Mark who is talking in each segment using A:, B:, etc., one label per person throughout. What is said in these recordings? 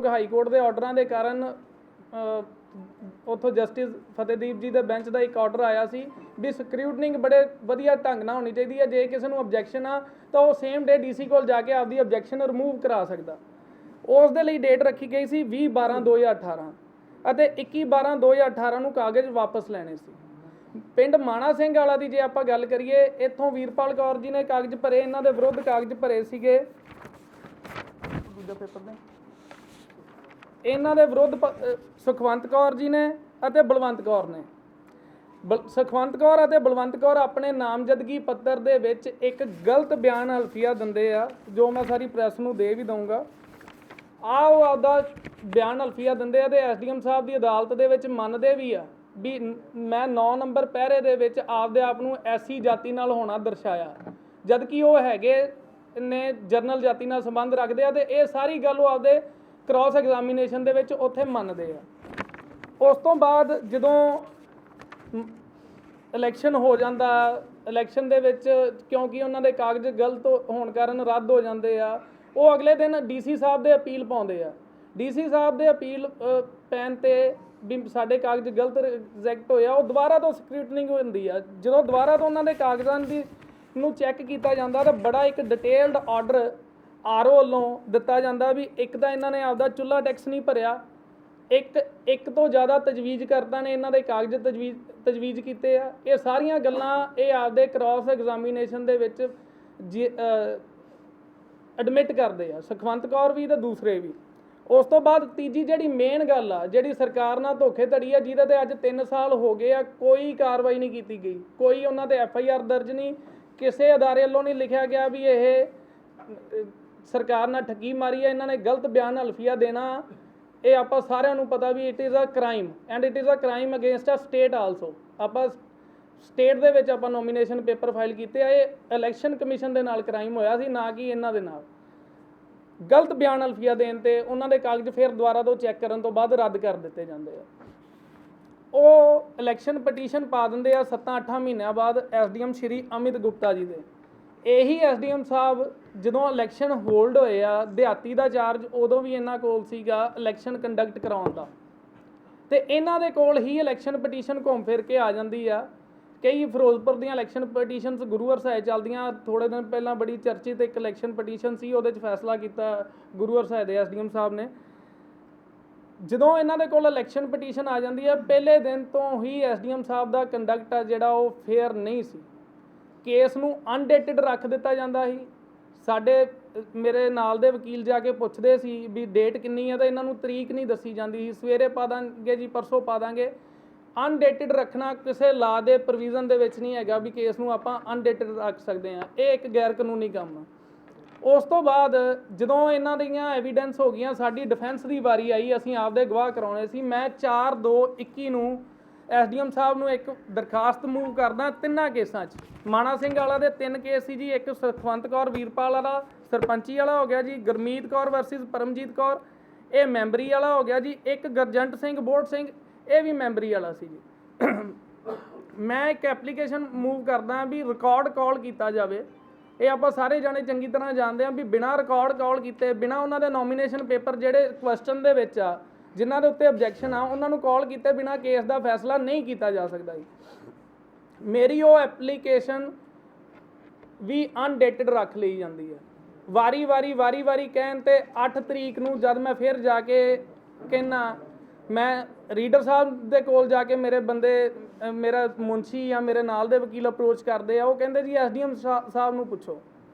A: High court ਦੇ ਆਰਡਰਾਂ ਦੇ ਕਾਰਨ ਉੱਥੋਂ ਜਸਟਿਸ ਫਤਿਹਦੀਪ ਜੀ ਦੇ ਬੈਂਚ ਦਾ ਇੱਕ ਆਰਡਰ ਆਇਆ ਸੀ ਵੀ ਸਕਰੂਟਨਿੰਗ ਬੜੇ ਵਧੀਆ ਢੰਗ ਨਾਲ ਹੋਣੀ ਚਾਹੀਦੀ ਹੈ। ਜੇ ਕਿਸੇ ਨੂੰ ਆਬਜੈਕਸ਼ਨ ਆ ਤਾਂ ਉਹ ਸੇਮ ਡੇ ਡੀਸੀ ਕੋਲ ਜਾ ਕੇ ਆਪਦੀ ਆਬਜੈਕਸ਼ਨ ਰਿਮੂਵ ਕਰਾ ਸਕਦਾ। ਉਸ ਦੇ ਲਈ ਡੇਟ ਰੱਖੀ ਗਈ ਸੀ 20/12/2018 ਅਤੇ 21/12/2018 ਨੂੰ ਕਾਗਜ਼ ਵਾਪਸ ਲੈਣੇ ਸੀ। ਪਿੰਡ ਮਾਣਾ ਸਿੰਘ ਵਾਲਾ ਦੀ ਜੇ ਆਪਾਂ ਗੱਲ ਕਰੀਏ, ਇੱਥੋਂ ਵੀਰਪਾਲ ਕੌਰ ਜੀ ਨੇ ਕਾਗਜ਼ ਭਰੇ, ਇਹਨਾਂ ਦੇ ਵਿਰੁੱਧ ਕਾਗਜ਼ ਭਰੇ ਸੀਗੇ। ਦੂਜਾ ਪੇਪਰ ਨੇ ਇਹਨਾਂ ਦੇ ਵਿਰੁੱਧ ਸੁਖਵੰਤ ਕੌਰ ਜੀ ਨੇ ਅਤੇ ਬਲਵੰਤ ਕੌਰ ਨੇ। ਸੁਖਵੰਤ ਕੌਰ ਅਤੇ ਬਲਵੰਤ ਕੌਰ ਆਪਣੇ ਨਾਮਜ਼ਦਗੀ ਪੱਤਰ ਦੇ ਵਿੱਚ ਇੱਕ ਗਲਤ ਬਿਆਨ ਹਲਫੀਆ ਦਿੰਦੇ ਆ, ਜੋ ਮੈਂ ਸਾਰੀ ਪ੍ਰੈਸ ਨੂੰ ਦੇ ਵੀ ਦਊਂਗਾ। ਉਹ ਆਪਦਾ ਬਿਆਨ ਹਲਫੀਆ ਦਿੰਦੇ ਆ ਤੇ ਐਸਡੀਐਮ ਸਾਹਿਬ ਦੀ ਅਦਾਲਤ ਦੇ ਵਿੱਚ ਮੰਨਦੇ ਵੀ ਆ ਵੀ ਮੈਂ 9 ਨੰਬਰ ਪਹਿਰੇ ਦੇ ਵਿੱਚ ਆਪਦੇ ਆਪ ਨੂੰ ਐਸੀ ਜਾਤੀ ਨਾਲ ਹੋਣਾ ਦਰਸਾਇਆ, ਜਦਕਿ ਉਹ ਹੈਗੇ ਨੇ ਜਰਨਲ ਜਾਤੀ ਨਾਲ ਸੰਬੰਧ ਰੱਖਦੇ ਆ। ਤੇ ਇਹ ਸਾਰੀ ਗੱਲ ਉਹ ਆਪਦੇ ਕ੍ਰਾਸ ਐਗਜ਼ਾਮੀਨੇਸ਼ਨ ਦੇ ਵਿੱਚ ਉੱਥੇ ਮੰਨਦੇ ਆ। ਉਸ ਤੋਂ ਬਾਅਦ ਜਦੋਂ ਇਲੈਕਸ਼ਨ ਹੋ ਜਾਂਦਾ, ਇਲੈਕਸ਼ਨ ਦੇ ਵਿੱਚ ਕਿਉਂਕਿ ਉਹਨਾਂ ਦੇ ਕਾਗਜ਼ ਗਲਤ ਹੋਣ ਕਾਰਨ ਰੱਦ ਹੋ ਜਾਂਦੇ ਆ, ਉਹ ਅਗਲੇ ਦਿਨ ਡੀਸੀ ਸਾਹਿਬ ਦੇ ਅਪੀਲ ਪਾਉਂਦੇ ਆ। ਡੀਸੀ ਸਾਹਿਬ ਦੇ ਅਪੀਲ ਪੈਣ 'ਤੇ ਵੀ ਸਾਡੇ ਕਾਗਜ਼ ਗਲਤ ਰਿਜੈਕਟ ਹੋਇਆ, ਉਹ ਦੁਬਾਰਾ ਤੋਂ ਸਕਰੂਟਨਿੰਗ ਹੁੰਦੀ ਆ। ਜਦੋਂ ਦੁਬਾਰਾ ਤੋਂ ਉਹਨਾਂ ਦੇ ਕਾਗਜ਼ਾਂ ਦੀ ਨੂੰ ਚੈੱਕ ਕੀਤਾ ਜਾਂਦਾ ਤਾਂ ਬੜਾ ਇੱਕ ਡਿਟੇਲਡ ਆਰਡਰ ਆਰਓ ਵੱਲੋਂ ਦਿੱਤਾ ਜਾਂਦਾ ਵੀ ਇੱਕ ਤਾਂ ਇਹਨਾਂ ਨੇ ਆਪਦਾ ਚੁੱਲ੍ਹਾ ਟੈਕਸ ਨਹੀਂ ਭਰਿਆ, ਇੱਕ ਤੋਂ ਜ਼ਿਆਦਾ ਤਜਵੀਜ਼ ਕਰਤਾ ਨੇ ਇਹਨਾਂ ਦੇ ਕਾਗਜ਼ ਤਜਵੀਜ਼ ਕੀਤੇ ਆ। ਇਹ ਸਾਰੀਆਂ ਗੱਲਾਂ ਇਹ ਆਪਦੇ ਕ੍ਰਾਸ ਐਗਜ਼ਾਮੀਨੇਸ਼ਨ ਦੇ ਵਿੱਚ ਐਡਮਿਟ ਕਰਦੇ ਆ, ਸੁਖਵੰਤ ਕੌਰ ਵੀ ਤੇ ਦੂਸਰੇ ਵੀ। ਉਸ ਤੋਂ ਬਾਅਦ ਤੀਜੀ ਜਿਹੜੀ ਮੇਨ ਗੱਲ ਆ, ਜਿਹੜੀ ਸਰਕਾਰ ਨਾਲ ਧੋਖੇਧੜੀ ਆ, ਜਿਹਦੇ ਤੇ ਅੱਜ 3 ਸਾਲ ਹੋ ਗਏ ਆ, ਕੋਈ ਕਾਰਵਾਈ ਨਹੀਂ ਕੀਤੀ ਗਈ, ਕੋਈ ਉਹਨਾਂ ਤੇ FIR ਦਰਜ ਨਹੀਂ, ਕਿਸੇ ਅਦਾਰੇ ਵੱਲੋਂ ਨਹੀਂ ਲਿਖਿਆ ਗਿਆ ਵੀ ਇਹ ਸਰਕਾਰ ਨਾਲ ਠੱਗੀ ਮਾਰੀ ਹੈ, ਇਹਨਾਂ ਨੇ ਗਲਤ ਬਿਆਨ ਹਲਫੀਆ ਦੇਣਾ। ਇਹ ਆਪਾਂ ਸਾਰਿਆਂ ਨੂੰ ਪਤਾ ਵੀ it is a crime and it is a crime against a state also. ਆਪਾਂ ਸਟੇਟ ਦੇ ਵਿੱਚ ਆਪਾਂ ਨੋਮੀਨੇਸ਼ਨ ਪੇਪਰ ਫਾਈਲ ਕੀਤੇ ਆ। ਇਹ ਇਲੈਕਸ਼ਨ ਕਮਿਸ਼ਨ ਦੇ ਨਾਲ ਕ੍ਰਾਈਮ ਹੋਇਆ ਸੀ, ਨਾ ਕਿ ਇਹਨਾਂ ਦੇ ਨਾਲ। ਗਲਤ ਬਿਆਨ ਹਲਫੀਆ ਦੇਣ 'ਤੇ ਉਹਨਾਂ ਦੇ ਕਾਗਜ਼ ਫਿਰ ਦੁਬਾਰਾ ਤੋਂ ਚੈੱਕ ਕਰਨ ਤੋਂ ਬਾਅਦ ਰੱਦ ਕਰ ਦਿੱਤੇ ਜਾਂਦੇ ਆ। ਉਹ ਇਲੈਕਸ਼ਨ ਪਟੀਸ਼ਨ ਪਾ ਦਿੰਦੇ ਆ 7-8 ਮਹੀਨਿਆਂ ਬਾਅਦ ਐਸਡੀਐਮ ਸ਼੍ਰੀ ਅਮਿਤ ਗੁਪਤਾ ਜੀ ਦੇ। ਇਹੀ ਐਸਡੀਐਮ ਸਾਹਿਬ ਜਦੋਂ ਇਲੈਕਸ਼ਨ ਹੋਲਡ ਹੋਏ ਆ, ਦਿਹਾਤੀ ਦਾ ਚਾਰਜ ਉਦੋਂ ਵੀ ਇਹਨਾਂ ਕੋਲ ਸੀਗਾ ਇਲੈਕਸ਼ਨ ਕੰਡਕਟ ਕਰਾਉਣ ਦਾ, ਤੇ ਇਹਨਾਂ ਦੇ ਕੋਲ ਹੀ ਇਲੈਕਸ਼ਨ ਪਟੀਸ਼ਨ ਘੁੰਮ ਫਿਰ ਕੇ ਆ ਜਾਂਦੀ ਆ। ਕਈ ਫਿਰੋਜ਼ਪੁਰ ਦੀਆਂ ਇਲੈਕਸ਼ਨ ਪਟੀਸ਼ਨਸ ਗੁਰੂ ਹਰਸਾਏ ਚੱਲਦੀਆਂ। ਥੋੜ੍ਹੇ ਦਿਨ ਪਹਿਲਾਂ ਬੜੀ ਚਰਚਿਤ ਇੱਕ ਇਲੈਕਸ਼ਨ ਪਟੀਸ਼ਨ ਸੀ, ਉਹਦੇ 'ਚ ਫੈਸਲਾ ਕੀਤਾ ਗੁਰੂ ਹਰਸਾਏ ਦੇ ਐਸਡੀਐਮ ਸਾਹਿਬ ਨੇ। ਜਦੋਂ ਇਹਨਾਂ ਦੇ ਕੋਲ ਇਲੈਕਸ਼ਨ ਪਟੀਸ਼ਨ ਆ ਜਾਂਦੀ ਹੈ, ਪਹਿਲੇ ਦਿਨ ਤੋਂ ਹੀ ਐਸਡੀਐਮ ਸਾਹਿਬ ਦਾ ਕੰਡਕਟ ਆ ਜਿਹੜਾ ਉਹ ਫੇਅਰ ਨਹੀਂ ਸੀ। ਕੇਸ ਨੂੰ ਅਨਡੇਟਡ ਰੱਖ ਦਿੱਤਾ ਜਾਂਦਾ ਸੀ। ਮੇਰੇ ਨਾਲ ਦੇ ਵਕੀਲ ਜਾ ਕੇ ਪੁੱਛਦੇ ਸੀ ਵੀ ਡੇਟ ਕਿੰਨੀ ਹੈ, ਤਾਂ ਇਹਨਾਂ ਨੂੰ ਤਰੀਕ ਨਹੀਂ ਦੱਸੀ ਜਾਂਦੀ ਸੀ। ਸਵੇਰੇ ਪਾ ਦਾਂਗੇ ਜੀ, ਪਰਸੋਂ ਪਾ ਦਾਂਗੇ। ਅਨਡੇਟਡ ਰੱਖਣਾ ਕਿਸੇ ਲਾ ਦੇ ਪ੍ਰੋਵੀਜ਼ਨ ਦੇ ਵਿੱਚ ਨਹੀਂ ਹੈਗਾ ਵੀ ਕੇਸ ਨੂੰ ਆਪਾਂ ਅਨਡੇਟਡ ਰੱਖ ਸਕਦੇ ਹਾਂ। ਇਹ ਇੱਕ ਗੈਰ ਕਾਨੂੰਨੀ ਕੰਮ ਆ। ਉਸ ਤੋਂ ਬਾਅਦ ਜਦੋਂ ਇਹਨਾਂ ਦੀਆਂ ਐਵੀਡੈਂਸ ਹੋ ਗਈਆਂ, ਸਾਡੀ ਡਿਫੈਂਸ ਦੀ ਵਾਰੀ ਆਈ, ਅਸੀਂ ਆਪਦੇ ਗਵਾਹ ਕਰਾਉਣੇ ਸੀ। ਮੈਂ 4/2/21 ਨੂੰ ਐਸਡੀਐਮ ਸਾਹਿਬ ਨੂੰ ਇੱਕ ਦਰਖਾਸਤ ਮੂਵ ਕਰਦਾ 3 ਕੇਸਾਂ 'ਚ। ਮਾਣਾ ਸਿੰਘ ਵਾਲਾ ਦੇ 3 ਕੇਸ ਸੀ ਜੀ, ਇੱਕ ਸੁਖਵੰਤ ਕੌਰ ਵੀਰਪਾਲ ਵਾਲਾ ਸਰਪੰਚੀ ਵਾਲਾ ਹੋ ਗਿਆ ਜੀ, ਗੁਰਮੀਤ ਕੌਰ ਵਰਸਸ ਪਰਮਜੀਤ ਕੌਰ ਇਹ ਮੈਂਬਰੀ ਵਾਲਾ ਹੋ ਗਿਆ ਜੀ, ਇੱਕ ਗਰਜੰਟ ਸਿੰਘ ਬੋੜ ਸਿੰਘ ਇਹ ਵੀ ਮੈਂਬਰੀ ਵਾਲਾ ਸੀ ਜੀ। ਮੈਂ ਇੱਕ ਐਪਲੀਕੇਸ਼ਨ ਮੂਵ ਕਰਦਾ ਵੀ ਰਿਕਾਰਡ ਕਾਲ ਕੀਤਾ ਜਾਵੇ। ਇਹ ਆਪਾਂ ਸਾਰੇ ਜਾਣੇ ਚੰਗੀ ਤਰ੍ਹਾਂ ਜਾਣਦੇ ਹਾਂ ਵੀ ਬਿਨਾਂ ਰਿਕਾਰਡ ਕਾਲ ਕੀਤੇ, ਬਿਨਾਂ ਉਹਨਾਂ ਦੇ ਨੋਮੀਨੇਸ਼ਨ ਪੇਪਰ ਜਿਹੜੇ ਕੁਐਸਚਨ ਦੇ ਵਿੱਚ ਆ, ਜਿਨ੍ਹਾਂ ਦੇ ਉੱਤੇ ਆਬਜੈਕਸ਼ਨ ਆ, ਉਹਨਾਂ ਨੂੰ ਕਾਲ ਕੀਤੇ ਬਿਨਾਂ ਕੇਸ ਦਾ ਫੈਸਲਾ ਨਹੀਂ ਕੀਤਾ ਜਾ ਸਕਦਾ ਜੀ। ਮੇਰੀ ਉਹ ਐਪਲੀਕੇਸ਼ਨ ਵੀ ਅਨਡੇਟਡ ਰੱਖ ਲਈ ਜਾਂਦੀ ਹੈ। ਵਾਰੀ ਕਹਿਣ 'ਤੇ 8 ਤਰੀਕ ਨੂੰ ਜਦ ਮੈਂ ਫਿਰ ਜਾ ਕੇ ਕਹਿਣਾ, ਮੈਂ ਰੀਡਰ ਸਾਹਿਬ ਦੇ ਕੋਲ ਜਾ ਕੇ ਮੇਰਾ ਮੁਨਸ਼ੀ ਜਾਂ ਮੇਰੇ ਨਾਲ ਦੇ ਵਕੀਲ ਅਪਰੋਚ ਕਰਦੇ ਆ। ਉਹ ਕਹਿੰਦੇ ਜੀ ਐਸਡੀਐਮ ਸਾਹਿਬ ਨੂੰ ਪੁੱਛੋ।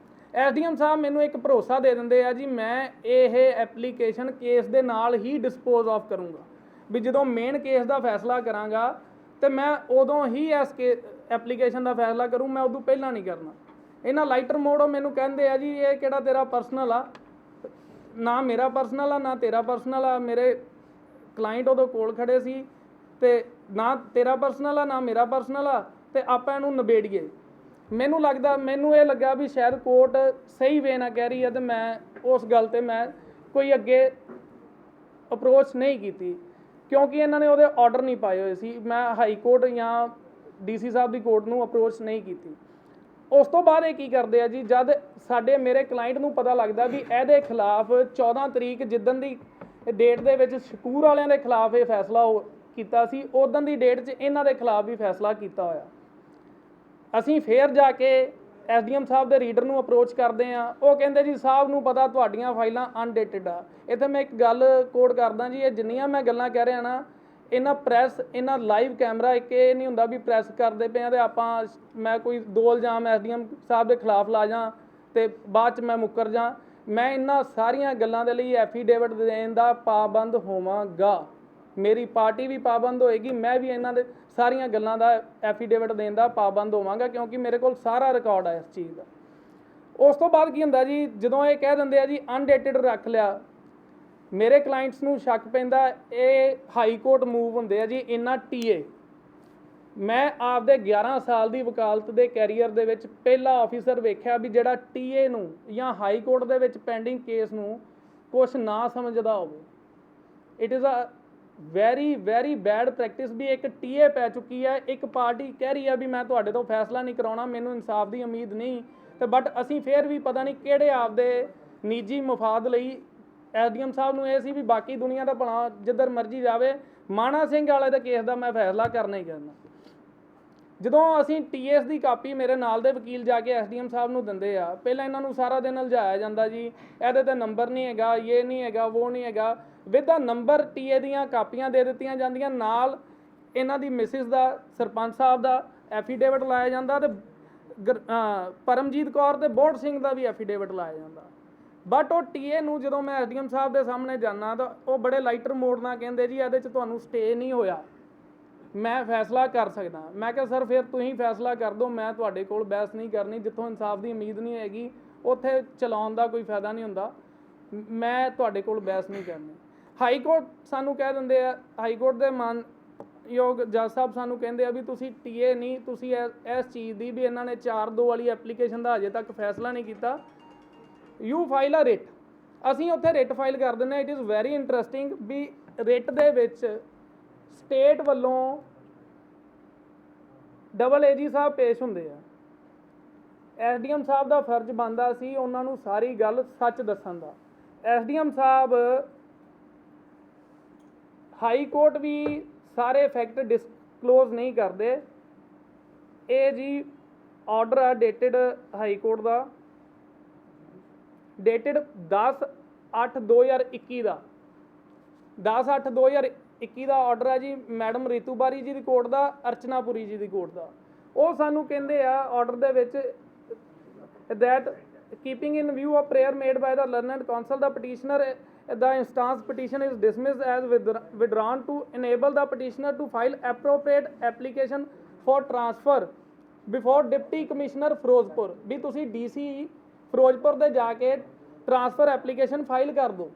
A: ਐਸਡੀਐਮ ਸਾਹਿਬ ਮੈਨੂੰ ਇੱਕ ਭਰੋਸਾ ਦੇ ਦਿੰਦੇ ਆ ਜੀ, ਮੈਂ ਇਹ ਐਪਲੀਕੇਸ਼ਨ ਕੇਸ ਦੇ ਨਾਲ ਹੀ ਡਿਸਪੋਜ਼ ਆਫ ਕਰੂੰਗਾ, ਵੀ ਜਦੋਂ ਮੇਨ ਕੇਸ ਦਾ ਫੈਸਲਾ ਕਰਾਂਗਾ ਤੇ ਮੈਂ ਉਦੋਂ ਹੀ ਇਸ ਐਪਲੀਕੇਸ਼ਨ ਦਾ ਫੈਸਲਾ ਕਰੂੰ, ਮੈਂ ਉਦੋਂ ਪਹਿਲਾਂ ਨਹੀਂ ਕਰਨਾ। ਇਹਨਾਂ ਲਾਈਟਰ ਮੋਡ ਉਹ ਮੈਨੂੰ ਕਹਿੰਦੇ ਆ ਜੀ ਇਹ ਕਿਹੜਾ ਤੇਰਾ ਪਰਸਨਲ ਆ, ਨਾ ਮੇਰਾ ਪਰਸਨਲ ਆ ਨਾ ਤੇਰਾ ਪਰਸਨਲ ਆ। ਮੇਰੇ ਕਲਾਇੰਟ ਉਦੋਂ ਕੋਲ ਖੜੇ ਸੀ, ਤੇ ਨਾ ਤੇਰਾ ਪਰਸਨਲ ਆ ਨਾ ਮੇਰਾ ਪਰਸਨਲ ਆ, ਤੇ ਆਪਾਂ ਇਹਨੂੰ ਨਿਬੇੜੀਏ। ਮੈਨੂੰ ਇਹ ਲੱਗਾ ਵੀ ਸ਼ਾਇਦ ਕੋਰਟ ਸਹੀ ਵੇ ਨਾਲ ਕਹਿ ਰਹੀ ਹੈ, ਤੇ ਮੈਂ ਉਸ ਗੱਲ 'ਤੇ ਮੈਂ ਕੋਈ ਅੱਗੇ ਅਪਰੋਚ ਨਹੀਂ ਕੀਤੀ, ਕਿਉਂਕਿ ਇਹਨਾਂ ਨੇ ਉਹਦੇ ਆਰਡਰ ਨਹੀਂ ਪਾਏ ਹੋਏ ਸੀ। ਮੈਂ ਹਾਈ ਕੋਰਟ ਜਾਂ ਡੀਸੀ ਸਾਹਿਬ ਦੀ ਕੋਰਟ ਨੂੰ ਅਪਰੋਚ ਨਹੀਂ ਕੀਤੀ। ਉਸ ਤੋਂ ਬਾਅਦ ਇਹ ਕੀ ਕਰਦੇ ਆ ਜੀ, ਜਦ ਮੇਰੇ ਕਲਾਇੰਟ ਨੂੰ ਪਤਾ ਲੱਗਦਾ ਵੀ ਇਹਦੇ ਖਿਲਾਫ 14 ਤਰੀਕ ਜਿੱਦਣ ਦੀ ਡੇਟ ਦੇ ਵਿੱਚ ਸ਼ਕੂਰ ਵਾਲਿਆਂ ਦੇ ਖਿਲਾਫ ਇਹ ਫੈਸਲਾ ਕੀਤਾ ਸੀ, ਉਦੋਂ ਦੀ ਡੇਟ 'ਚ ਇਹਨਾਂ ਦੇ ਖਿਲਾਫ ਵੀ ਫੈਸਲਾ ਕੀਤਾ ਹੋਇਆ। ਅਸੀਂ ਫੇਰ ਜਾ ਕੇ ਐਸਡੀਐਮ ਸਾਹਿਬ ਦੇ ਰੀਡਰ ਨੂੰ ਅਪਰੋਚ ਕਰਦੇ ਹਾਂ, ਉਹ ਕਹਿੰਦੇ ਜੀ ਸਾਹਿਬ ਨੂੰ ਪਤਾ ਤੁਹਾਡੀਆਂ ਫਾਈਲਾਂ ਅਨਡੇਟਡ ਆ। ਇੱਥੇ ਮੈਂ ਇੱਕ ਗੱਲ ਕੋਡ ਕਰਦਾ ਜੀ, ਇਹ ਜਿੰਨੀਆਂ ਮੈਂ ਗੱਲਾਂ ਕਹਿ ਰਿਹਾ ਨਾ, ਇਹਨਾਂ ਪ੍ਰੈਸ, ਇਹਨਾਂ ਲਾਈਵ ਕੈਮਰਾ, ਇੱਕ ਇਹ ਨਹੀਂ ਹੁੰਦਾ ਵੀ ਪ੍ਰੈਸ ਕਰਦੇ ਪਏ ਆ ਤੇ ਆਪਾਂ ਮੈਂ ਕੋਈ ਦੋ ਇਲਜ਼ਾਮ ਐਸਡੀਐਮ ਸਾਹਿਬ ਦੇ ਖਿਲਾਫ ਲਾ ਜਾਂ ਤੇ ਬਾਅਦ 'ਚ ਮੈਂ ਮੁੱਕਰ ਜਾਂ। ਮੈਂ ਇਹਨਾਂ ਸਾਰੀਆਂ ਗੱਲਾਂ ਦੇ ਲਈ ਐਫੀਡੇਵਿਟ ਦੇਣ ਦਾ ਪਾਬੰਦ ਹੋਵਾਂਗਾ, ਮੇਰੀ ਪਾਰਟੀ ਵੀ ਪਾਬੰਦ ਹੋਏਗੀ, ਮੈਂ ਵੀ ਇਹਨਾਂ ਦੇ ਸਾਰੀਆਂ ਗੱਲਾਂ ਦਾ ਐਫੀਡੇਵਿਟ ਦੇਣ ਦਾ ਪਾਬੰਦ ਹੋਵਾਂਗਾ, ਕਿਉਂਕਿ ਮੇਰੇ ਕੋਲ ਸਾਰਾ ਰਿਕਾਰਡ ਹੈ ਇਸ ਚੀਜ਼ ਦਾ। ਉਸ ਤੋਂ ਬਾਅਦ ਕੀ ਹੁੰਦਾ ਜੀ, ਜਦੋਂ ਇਹ ਕਹਿ ਦਿੰਦੇ ਆ ਜੀ ਅਨਡੇਟਡ ਰੱਖ ਲਿਆ, ਮੇਰੇ ਕਲਾਇੰਟਸ ਨੂੰ ਸ਼ੱਕ ਪੈਂਦਾ ਇਹ ਹਾਈ ਕੋਰਟ ਮੂਵ ਹੁੰਦੇ ਆ ਜੀ ਇਹਨਾਂ ਟੀਏ। ਮੈਂ ਆਪਦੇ 11 ਸਾਲ ਦੀ ਵਕਾਲਤ ਦੇ ਕੈਰੀਅਰ ਦੇ ਵਿੱਚ ਪਹਿਲਾ ਆਫੀਸਰ ਵੇਖਿਆ ਵੀ ਜਿਹੜਾ ਟੀਏ ਨੂੰ ਜਾਂ ਹਾਈ ਕੋਰਟ ਦੇ ਵਿੱਚ ਪੈਂਡਿੰਗ ਕੇਸ ਨੂੰ ਕੁਛ ਨਾ ਸਮਝਦਾ ਹੋਵੇ। It is a very bad practice ਵੀ ਇੱਕ ਟੀਏ ਪੈ ਚੁੱਕੀ ਹੈ, ਇੱਕ ਪਾਰਟੀ ਕਹਿ ਰਹੀ ਹੈ ਵੀ ਮੈਂ ਤੁਹਾਡੇ ਤੋਂ ਫੈਸਲਾ ਨਹੀਂ ਕਰਾਉਣਾ, ਮੈਨੂੰ ਇਨਸਾਫ ਦੀ ਉਮੀਦ ਨਹੀਂ, ਤੇ ਬਟ ਅਸੀਂ ਫਿਰ ਵੀ ਪਤਾ ਨਹੀਂ ਕਿਹੜੇ ਆਪਦੇ ਨਿੱਜੀ ਮਫਾਦ ਲਈ ਐਸਡੀਐਮ ਸਾਹਿਬ ਨੂੰ ਇਹ ਸੀ ਵੀ ਬਾਕੀ ਦੁਨੀਆ ਦਾ ਭਲਾ ਜਿੱਧਰ ਮਰਜ਼ੀ ਜਾਵੇ, ਮਾਣਾ ਸਿੰਘ ਵਾਲੇ ਦੇ ਕੇਸ ਦਾ ਮੈਂ ਫੈਸਲਾ ਕਰਨਾ ਹੀ ਕਰਨਾ। ਜਦੋਂ ਅਸੀਂ ਟੀਐਸ ਦੀ ਕਾਪੀ ਮੇਰੇ ਨਾਲ ਦੇ ਵਕੀਲ ਜਾ ਕੇ ਐਸਡੀਐਮ ਸਾਹਿਬ ਨੂੰ ਦਿੰਦੇ ਆ, ਪਹਿਲਾਂ ਇਹਨਾਂ ਨੂੰ ਸਾਰਾ ਦਿਨ ਉਲਝਾਇਆ ਜਾਂਦਾ ਜੀ ਇਹਦੇ ਤੇ ਨੰਬਰ ਨਹੀਂ ਹੈਗਾ, ਇਹ ਨਹੀਂ ਹੈਗਾ, ਉਹ ਨਹੀਂ ਹੈਗਾ। ਵਿਦ ਦਾ ਨੰਬਰ ਟੀਏ ਦੀਆਂ ਕਾਪੀਆਂ ਦੇ ਦਿੱਤੀਆਂ ਜਾਂਦੀਆਂ, ਨਾਲ ਇਹਨਾਂ ਦੀ ਮਿਸਿਸ ਦਾ, ਸਰਪੰਚ ਸਾਹਿਬ ਦਾ ਐਫੀਡੇਵਿਟ ਲਾਇਆ ਜਾਂਦਾ ਤੇ ਪਰਮਜੀਤ ਕੌਰ ਤੇ ਬੋਹੜ ਸਿੰਘ ਦਾ ਵੀ ਐਫੀਡੇਵਿਟ ਲਾਇਆ ਜਾਂਦਾ। ਬਟ ਉਹ ਟੀਏ ਨੂੰ ਜਦੋਂ ਮੈਂ ਐਸਡੀਐਮ ਸਾਹਿਬ ਦੇ ਸਾਹਮਣੇ ਜਾਣਾ ਤਾਂ ਉਹ ਬੜੇ ਲਾਈਟਰ ਮੋਡ ਨਾਲ ਕਹਿੰਦੇ ਜੀ ਇਹਦੇ 'ਚ ਤੁਹਾਨੂੰ ਸਟੇ ਨਹੀਂ ਹੋਇਆ, ਮੈਂ ਫੈਸਲਾ ਕਰ ਸਕਦਾ। ਮੈਂ ਕਿਹਾ ਸਰ ਫਿਰ ਤੁਸੀਂ ਫੈਸਲਾ ਕਰ ਦਿਓ, ਮੈਂ ਤੁਹਾਡੇ ਕੋਲ ਬਹਿਸ ਨਹੀਂ ਕਰਨੀ, ਜਿੱਥੋਂ ਇਨਸਾਫ ਦੀ ਉਮੀਦ ਨਹੀਂ ਹੈਗੀ ਉੱਥੇ ਚਲਾਉਣ ਦਾ ਕੋਈ ਫਾਇਦਾ ਨਹੀਂ ਹੁੰਦਾ, ਮੈਂ ਤੁਹਾਡੇ ਕੋਲ ਬਹਿਸ ਨਹੀਂ ਕਰਨੀ। ਹਾਈ ਕੋਰਟ ਸਾਨੂੰ ਕਹਿ ਦਿੰਦੇ ਆ, ਹਾਈ ਕੋਰਟ ਦੇ ਮਾਨਯੋਗ ਜੱਜ ਸਾਹਿਬ ਸਾਨੂੰ ਕਹਿੰਦੇ ਆ ਵੀ ਤੁਸੀਂ ਟੀਏ ਨਹੀਂ, ਤੁਸੀਂ ਇਸ ਚੀਜ਼ ਦੀ ਵੀ ਇਹਨਾਂ ਨੇ 4-2 ਵਾਲੀ ਐਪਲੀਕੇਸ਼ਨ ਦਾ ਅਜੇ ਤੱਕ ਫੈਸਲਾ ਨਹੀਂ ਕੀਤਾ, ਯੂ ਫਾਈਲ ਅ ਰਿਟ। ਅਸੀਂ ਉੱਥੇ ਰਿਟ ਫਾਈਲ ਕਰ ਦਿੰਦੇ। ਇਟ ਇਜ਼ ਵੈਰੀ ਇੰਟਰਸਟਿੰਗ ਵੀ ਰਿਟ ਦੇ ਵਿੱਚ ਸਟੇਟ ਵੱਲੋਂ ਡਬਲ ਏਜੀ ਸਾਹਿਬ ਪੇਸ਼ ਹੁੰਦੇ ਆ, ਐਸਡੀਐਮ ਸਾਹਿਬ ਦਾ ਫਰਜ਼ ਬਣਦਾ ਸੀ ਉਹਨਾਂ ਨੂੰ ਸਾਰੀ ਗੱਲ ਸੱਚ ਦੱਸਣ ਦਾ। ਐਸਡੀਐਮ ਸਾਹਿਬ ਹਾਈ ਕੋਰਟ ਵੀ ਸਾਰੇ ਫੈਕਟ ਡਿਸਕਲੋਜ਼ ਨਹੀਂ ਕਰਦੇ। ਇਹ ਜੀ ਆਰਡਰ ਆ ਡੇਟਡ ਹਾਈ ਕੋਰਟ ਦਾ, ਡੇਟਡ 10/8/2021 ਦਾ, 10/8/2021 ਦਾ ਆਰਡਰ ਹੈ ਜੀ ਮੈਡਮ ਰੀਤੂ ਬਾਰੀ ਜੀ ਦੀ ਕੋਰਟ ਦਾ, ਅਰਚਨਾ ਪੁਰੀ ਜੀ ਦੀ ਕੋਰਟ ਦਾ। ਉਹ ਸਾਨੂੰ ਕਹਿੰਦੇ ਆ ਆਰਡਰ ਦੇ ਵਿੱਚ that keeping in view of prayer made by the learned counsel, the petitioner, the instance petition is dismissed as withdrawn to enable the petitioner to file appropriate application for transfer before Deputy Commissioner Firozpur. ਵੀ ਤੁਸੀਂ DC Firozpur ਦੇ ਜਾ ਕੇ transfer application file ਕਰ ਦਿਓ।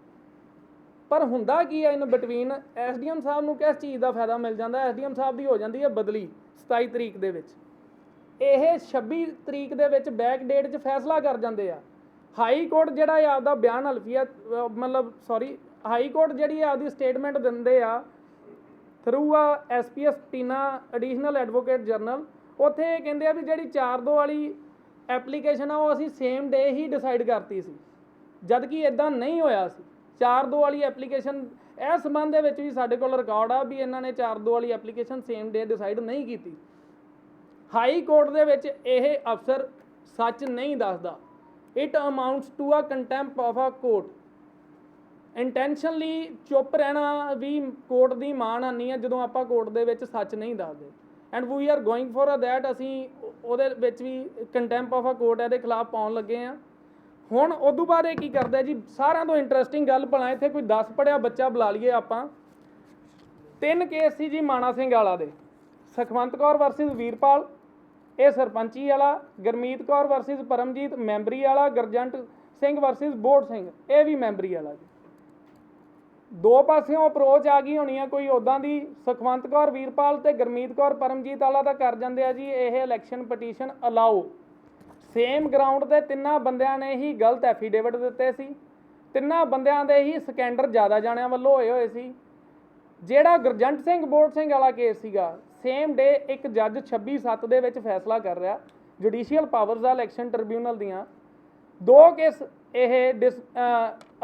A: ਪਰ ਹੁੰਦਾ ਕੀ ਹੈ in between, SDM ਸਾਹਿਬ ਨੂੰ ਕਿਸ ਚੀਜ਼ ਦਾ ਫਾਇਦਾ ਮਿਲ ਜਾਂਦਾ, ਐਸਡੀਐਮ ਸਾਹਿਬ ਦੀ ਹੋ ਜਾਂਦੀ ਹੈ ਬਦਲੀ 27 ਤਰੀਕ ਦੇ ਵਿੱਚ, ਇਹ 26 ਤਰੀਕ ਦੇ ਵਿੱਚ ਬੈਕ ਡੇਟ 'ਚ ਫੈਸਲਾ ਕਰ ਜਾਂਦੇ ਆ। ਹਾਈ ਕੋਰਟ ਜਿਹੜਾ ਇਹ ਆਪਦਾ ਬਿਆਨ ਹਲਫੀਆ ਹਾਈ ਕੋਰਟ ਜਿਹੜੀ ਆਪਦੀ ਸਟੇਟਮੈਂਟ ਦਿੰਦੇ ਆ ਥਰੂ ਆ SPS ਟੀਨਾ ਐਡੀਸ਼ਨਲ ਐਡਵੋਕੇਟ ਜਨਰਲ, ਉੱਥੇ ਇਹ ਕਹਿੰਦੇ ਆ ਵੀ ਜਿਹੜੀ 4-2 ਵਾਲੀ ਐਪਲੀਕੇਸ਼ਨ ਆ ਉਹ ਅਸੀਂ ਸੇਮ ਡੇ ਹੀ ਡਿਸਾਈਡ ਕਰਤੀ ਸੀ, ਜਦ ਕਿ ਇੱਦਾਂ ਨਹੀਂ ਹੋਇਆ ਸੀ। 4-2 ਵਾਲੀ ਐਪਲੀਕੇਸ਼ਨ ਇਸ ਸੰਬੰਧ ਦੇ ਵਿੱਚ ਵੀ ਸਾਡੇ ਕੋਲ ਰਿਕਾਰਡ ਆ ਵੀ ਇਹਨਾਂ ਨੇ 4-2 ਵਾਲੀ ਐਪਲੀਕੇਸ਼ਨ ਸੇਮ ਡੇ ਡਿਸਾਈਡ ਨਹੀਂ ਕੀਤੀ। ਹਾਈ ਕੋਰਟ ਦੇ ਵਿੱਚ ਇਹ ਅਫਸਰ ਸੱਚ ਨਹੀਂ ਦੱਸਦਾ। It amounts to a contempt of a court. Intentionally ਚੁੱਪ ਰਹਿਣਾ ਵੀ ਕੋਰਟ ਦੀ ਮਾਣਹਾਨੀ ਹੈ ਜਦੋਂ ਆਪਾਂ ਕੋਰਟ ਦੇ ਵਿੱਚ ਸੱਚ ਨਹੀਂ ਦੱਸਦੇ। And we are going for that, ਅਸੀਂ ਉਹਦੇ ਵਿੱਚ ਵੀ ਕੰਟੈਂਪਟ ਆਫ ਅ ਕੋਰਟ ਇਹਦੇ ਖਿਲਾਫ ਪਾਉਣ ਲੱਗੇ ਹਾਂ। ਹੁਣ ਉਦੋਂ ਬਾਅਦ ਇਹ ਕੀ ਕਰਦਾ ਜੀ, ਸਾਰਿਆਂ ਤੋਂ ਇੰਟਰਸਟਿੰਗ ਗੱਲ ਭਲਾ ਇੱਥੇ ਕੋਈ 10 ਪੜ੍ਹਿਆ ਬੱਚਾ ਬੁਲਾ ਲਈਏ ਆਪਾਂ। 3 ਕੇਸ ਸੀ ਜੀ ਮਾਣਾ ਸਿੰਘ ਵਾਲਾ ਦੇ, ਸੁਖਵੰਤ ਕੌਰ ਵਰਸਿਸ ਵੀਰਪਾਲ ਇਹ ਸਰਪੰਚੀ ਵਾਲਾ, ਗੁਰਮੀਤ ਕੌਰ ਵਰਸਿਸ ਪਰਮਜੀਤ ਮੈਂਬਰੀ ਵਾਲਾ, ਗੁਰਜੰਟ ਸਿੰਘ ਵਰਸਿਸ ਬੋਹੜ ਸਿੰਘ ਇਹ ਵੀ ਮੈਂਬਰੀ ਵਾਲਾ ਜੀ। ਦੋ ਪਾਸਿਓਂ ਅਪਰੋਚ ਆ ਗਈ ਹੋਣੀ ਆ ਕੋਈ ਉੱਦਾਂ ਦੀ, ਸੁਖਵੰਤ ਕੌਰ ਵੀਰਪਾਲ ਤੇ ਗੁਰਮੀਤ ਕੌਰ ਪਰਮਜੀਤ ਵਾਲਾ ਤਾਂ ਕਰ ਜਾਂਦੇ ਆ ਜੀ ਇਹ election petition allow. Same ground ਤੇ ਤਿੰਨਾਂ ਬੰਦਿਆਂ ਨੇ ਹੀ ਗਲਤ ਐਫੀਡੇਵਿਟ ਦਿੱਤੇ ਸੀ, ਤਿੰਨਾਂ ਬੰਦਿਆਂ ਦੇ ਹੀ ਸਕੈਂਡਰ ਜ਼ਿਆਦਾ ਜਾਣਿਆਂ ਵੱਲੋਂ ਹੋਏ ਸੀ। ਜਿਹੜਾ ਗੁਰਜੰਟ ਸਿੰਘ ਬੋਹੜ ਸਿੰਘ ਵਾਲਾ ਕੇਸ ਸੀਗਾ, ਸੇਮ ਡੇ ਇੱਕ ਜੱਜ 26/7 ਦੇ ਵਿੱਚ ਫੈਸਲਾ ਕਰ ਰਿਹਾ, ਜੁਡੀਸ਼ੀਅਲ ਪਾਵਰਸ ਆ ਇਲੈਕਸ਼ਨ ਟ੍ਰਿਬਿਊਨਲ ਦੀਆਂ, 2 ਕੇਸ ਇਹ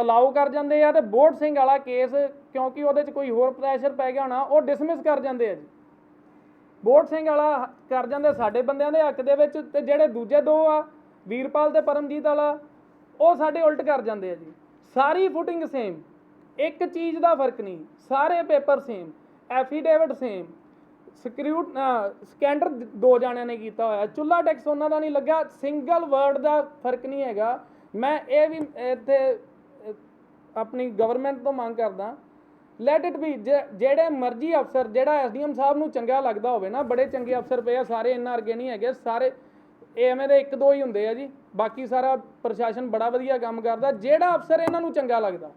A: ਅਲਾਉ ਕਰ ਜਾਂਦੇ ਆ, ਤੇ ਬੋਹੜ ਸਿੰਘ ਵਾਲਾ ਕੇਸ ਕਿਉਂਕਿ ਉਹਦੇ 'ਚ ਕੋਈ ਹੋਰ ਪ੍ਰੈਸ਼ਰ ਪੈ ਗਿਆ ਹੋਣਾ, ਉਹ ਡਿਸਮਿਸ ਕਰ ਜਾਂਦੇ ਆ ਜੀ। ਬੋਹੜ ਸਿੰਘ ਵਾਲਾ ਕਰ ਜਾਂਦੇ ਸਾਡੇ ਬੰਦਿਆਂ ਦੇ ਹੱਕ ਦੇ ਵਿੱਚ, ਤੇ ਜਿਹੜੇ ਦੂਜੇ 2 ਆ ਵੀਰਪਾਲ ਤੇ ਪਰਮਜੀਤ ਵਾਲਾ, ਉਹ ਸਾਡੇ ਉਲਟ ਕਰ ਜਾਂਦੇ ਆ ਜੀ। ਸਾਰੀ ਫੁਟਿੰਗ ਸੇਮ, ਇੱਕ ਚੀਜ਼ ਦਾ ਫਰਕ ਨਹੀਂ, ਸਾਰੇ ਪੇਪਰ ਸੇਮ, ਐਫੀਡੇਵਿਟ ਸੇਮ, ਸਕੈਂਡਰ 2 ਜਾਣਿਆਂ ਨੇ ਕੀਤਾ ਹੋਇਆ, ਚੁੱਲ੍ਹਾ ਟੈਕਸ ਉਹਨਾਂ ਦਾ ਨਹੀਂ ਲੱਗਾ, ਸਿੰਗਲ ਵਰਡ ਦਾ ਫਰਕ ਨਹੀਂ ਹੈਗਾ। ਮੈਂ ਇਹ ਵੀ ਇੱਥੇ ਆਪਣੀ ਗਵਰਨਮੈਂਟ ਤੋਂ ਮੰਗ ਕਰਦਾ, ਲੈਟ ਇਟ ਬੀ, ਜਿਹੜੇ ਮਰਜ਼ੀ ਅਫਸਰ, ਜਿਹੜਾ ਐਸਡੀਐਮ ਸਾਹਿਬ ਨੂੰ ਚੰਗਾ ਲੱਗਦਾ ਹੋਵੇ ਨਾ, ਬੜੇ ਚੰਗੇ ਅਫਸਰ ਪਏ ਆ, ਸਾਰੇ ਇਹਨਾਂ ਵਰਗੇ ਨਹੀਂ ਹੈਗੇ, ਸਾਰੇ ਐਵੇਂ ਦੇ 1-2 ਹੀ ਹੁੰਦੇ ਆ ਜੀ, ਬਾਕੀ ਸਾਰਾ ਪ੍ਰਸ਼ਾਸਨ ਬੜਾ ਵਧੀਆ ਕੰਮ ਕਰਦਾ। ਜਿਹੜਾ ਅਫਸਰ ਇਹਨਾਂ ਨੂੰ ਚੰਗਾ ਲੱਗਦਾ,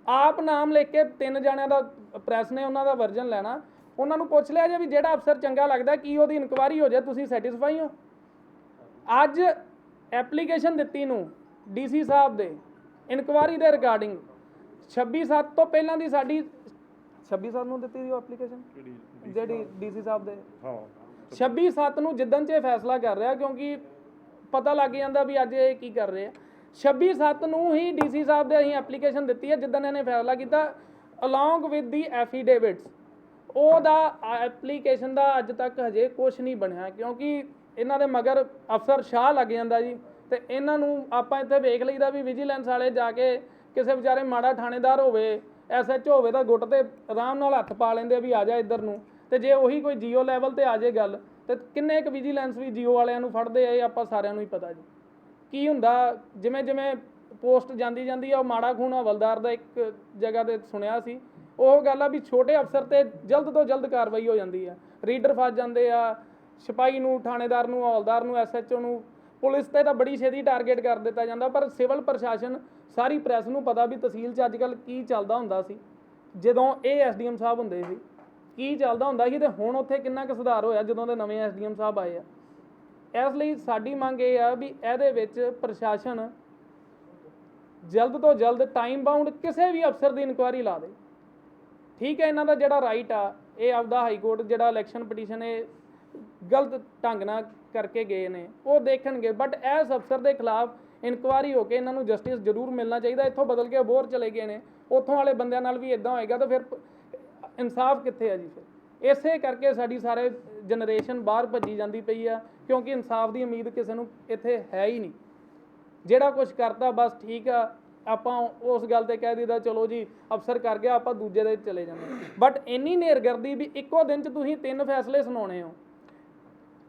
A: ਆਪ ਨਾਮ ਲਿਖ ਕੇ 3 ਜਾਣਿਆਂ ਦਾ ਪ੍ਰੈਸ ਨੇ ਉਹਨਾਂ ਦਾ ਵਰਜਨ ਲੈਣਾ, ਉਹਨਾਂ ਨੂੰ ਪੁੱਛ ਲਿਆ ਜੇ ਵੀ ਜਿਹੜਾ ਅਫਸਰ ਚੰਗਾ ਲੱਗਦਾ ਕੀ ਉਹਦੀ ਇਨਕੁਆਇਰੀ ਹੋ ਜਾਏ, ਤੁਸੀਂ ਸੈਟੀਸਫਾਈ ਹੋ? ਅੱਜ ਐਪਲੀਕੇਸ਼ਨ ਦਿੱਤੀ ਨੂੰ ਡੀਸੀ ਸਾਹਿਬ ਦੇ ਇਨਕੁਆਇਰੀ ਦੇ ਰਿਗਾਰਡਿੰਗ 26/7 ਤੋਂ ਪਹਿਲਾਂ ਦੀ ਸਾਡੀ 26/7 ਨੂੰ ਦਿੱਤੀ ਸੀ ਉਹ ਐਪਲੀਕੇਸ਼ਨ, ਜਿਹੜੀ ਡੀਸੀ ਸਾਹਿਬ ਦੇ 26/7 ਨੂੰ ਜਿੱਦਣ 'ਚ ਇਹ ਫੈਸਲਾ ਕਰ ਰਿਹਾ, ਕਿਉਂਕਿ ਪਤਾ ਲੱਗ ਜਾਂਦਾ ਵੀ ਅੱਜ ਇਹ ਕੀ ਕਰ ਰਹੇ ਆ। 26/7 ਨੂੰ ਹੀ ਡੀਸੀ ਸਾਹਿਬ ਦੇ ਅਸੀਂ ਐਪਲੀਕੇਸ਼ਨ ਦਿੱਤੀ ਹੈ, ਜਿੱਦਣ ਇਹਨੇ ਫੈਸਲਾ ਕੀਤਾ ਅਲੋਂਗ ਵਿਦ ਦੀ ਐਫੀਡੇਵਿਟਸ। ਉਹਦਾ ਐਪਲੀਕੇਸ਼ਨ ਦਾ ਅੱਜ ਤੱਕ ਹਜੇ ਕੁਛ ਨਹੀਂ ਬਣਿਆ, ਕਿਉਂਕਿ ਇਹਨਾਂ ਦੇ ਮਗਰ ਅਫਸਰ ਸ਼ਾਹ ਲੱਗ ਜਾਂਦਾ ਜੀ। ਤੇ ਇਹਨਾਂ ਨੂੰ ਆਪਾਂ ਇੱਥੇ ਵੇਖ ਲਈਦਾ ਵੀ ਵਿਜੀਲੈਂਸ ਵਾਲੇ ਜਾ ਕੇ ਕਿਸੇ ਵਿਚਾਰੇ ਮਾੜਾ ਥਾਣੇਦਾਰ ਹੋਵੇ, ਐਸਐਚਓ ਹੋਵੇ, ਤਾਂ ਗੁੱਟ ਤੇ ਆਰਾਮ ਨਾਲ ਹੱਥ ਪਾ ਲੈਂਦੇ ਵੀ ਆ ਜਾ ਇੱਧਰ ਨੂੰ। ਤੇ ਜੇ ਉਹੀ ਕੋਈ ਜੀਓ ਲੈਵਲ ਤੇ ਆ ਜੇ ਗੱਲ, ਤੇ ਕਿੰਨੇ ਕੁ ਵਿਜੀਲੈਂਸ ਵੀ ਜੀਓ ਵਾਲਿਆਂ ਨੂੰ ਫੜਦੇ ਆ, ਇਹ ਆਪਾਂ ਸਾਰਿਆਂ ਨੂੰ ਹੀ ਪਤਾ ਜੀ ਕੀ ਹੁੰਦਾ। ਜਿਵੇਂ ਜਿਵੇਂ ਪੋਸਟ ਜਾਂਦੀ ਆ, ਉਹ ਮਾੜਾ ਖੂਨ ਹਵਲਦਾਰ ਦਾ ਇੱਕ ਜਗ੍ਹਾ ਤੇ ਸੁਣਿਆ ਸੀ, ਉਹ ਗੱਲ ਆ ਵੀ ਛੋਟੇ ਅਫਸਰ ਤੇ ਜਲਦ ਤੋਂ ਜਲਦ ਕਾਰਵਾਈ ਹੋ ਜਾਂਦੀ ਆ, ਰੀਡਰ ਫਸ ਜਾਂਦੇ ਆ, ਸਿਪਾਹੀ ਨੂੰ, ਥਾਣੇਦਾਰ ਨੂੰ, ਹਵਲਦਾਰ ਨੂੰ, ਐਸਐਚਓ ਨੂੰ, ਪੁਲਿਸ ਤੇ ਤਾਂ ਬੜੀ ਛੇਤੀ ਟਾਰਗੇਟ ਕਰ ਦਿੱਤਾ ਜਾਂਦਾ। ਪਰ ਸਿਵਲ ਪ੍ਰਸ਼ਾਸਨ, ਸਾਰੀ ਪ੍ਰੈਸ ਨੂੰ ਪਤਾ ਵੀ ਤਹਿਸੀਲ 'ਚ ਅੱਜ ਕੱਲ੍ਹ ਕੀ ਚੱਲਦਾ ਹੁੰਦਾ ਸੀ, ਜਦੋਂ ਇਹ ਐਸਡੀਐਮ ਸਾਹਿਬ ਹੁੰਦੇ ਸੀ ਕੀ ਚੱਲਦਾ ਹੁੰਦਾ ਸੀ, ਤੇ ਹੁਣ ਉੱਥੇ ਕਿੰਨਾ ਕੁ ਸੁਧਾਰ ਹੋਇਆ ਜਦੋਂ ਦੇ ਨਵੇਂ ਐਸਡੀਐਮ ਸਾਹਿਬ ਆਏ ਆ। ਇਸ ਲਈ ਸਾਡੀ ਮੰਗ ਇਹ ਆ ਵੀ ਇਹਦੇ ਵਿੱਚ ਪ੍ਰਸ਼ਾਸਨ ਜਲਦ ਤੋਂ ਜਲਦ ਟਾਈਮ ਬਾਉਂਡ ਕਿਸੇ ਵੀ ਅਫਸਰ ਦੀ ਇਨਕੁਆਇਰੀ ਲਾ ਦੇ। ਠੀਕ ਹੈ, ਇਹਨਾਂ ਦਾ ਜਿਹੜਾ ਰਾਈਟ ਆ, ਇਹ ਆਪਦਾ ਹਾਈ ਕੋਰਟ ਜਿਹੜਾ ਇਲੈਕਸ਼ਨ ਪਟੀਸ਼ਨ ਇਹ ਗਲਤ ਢੰਗ ਨਾਲ ਕਰਕੇ ਗਏ ਨੇ, ਉਹ ਦੇਖਣਗੇ, ਬਟ ਇਸ ਅਫਸਰ ਦੇ ਖਿਲਾਫ ਇਨਕੁਆਇਰੀ ਹੋ ਕੇ ਇਹਨਾਂ ਨੂੰ ਜਸਟਿਸ ਜ਼ਰੂਰ ਮਿਲਣਾ ਚਾਹੀਦਾ। ਇੱਥੋਂ ਬਦਲ ਕੇ ਅਬੋਹਰ ਚਲੇ ਗਏ ਨੇ, ਉੱਥੋਂ ਵਾਲੇ ਬੰਦਿਆਂ ਨਾਲ ਵੀ ਇੱਦਾਂ ਹੋਏਗਾ ਤਾਂ ਫਿਰ ਇਨਸਾਫ ਕਿੱਥੇ ਆ ਜੀ? ਫਿਰ ਇਸੇ ਕਰਕੇ ਸਾਡੀ ਸਾਰੇ ਜਨਰੇਸ਼ਨ ਬਾਹਰ ਭੱਜੀ ਜਾਂਦੀ ਪਈ ਆ, ਕਿਉਂਕਿ ਇਨਸਾਫ ਦੀ ਉਮੀਦ ਕਿਸੇ ਨੂੰ ਇੱਥੇ ਹੈ ਹੀ ਨਹੀਂ। ਜਿਹੜਾ ਕੁਝ ਕਰਤਾ ਬਸ ਠੀਕ ਆ, ਆਪਾਂ ਉਸ ਗੱਲ ਤੇ ਕਹਿ ਦਿੱਤਾ ਚਲੋ ਜੀ ਅਫਸਰ ਕਰ ਗਿਆ, ਆਪਾਂ ਦੂਜੇ ਦੇ ਚਲੇ ਜਾਂਦੇ। ਬਟ ਇੰਨੀ ਨੇਰਗਰਦੀ ਵੀ ਇੱਕੋ ਦਿਨ 'ਚ ਤੁਸੀਂ 3 ਫੈਸਲੇ ਸੁਣਾਉਣੇ ਹੋ,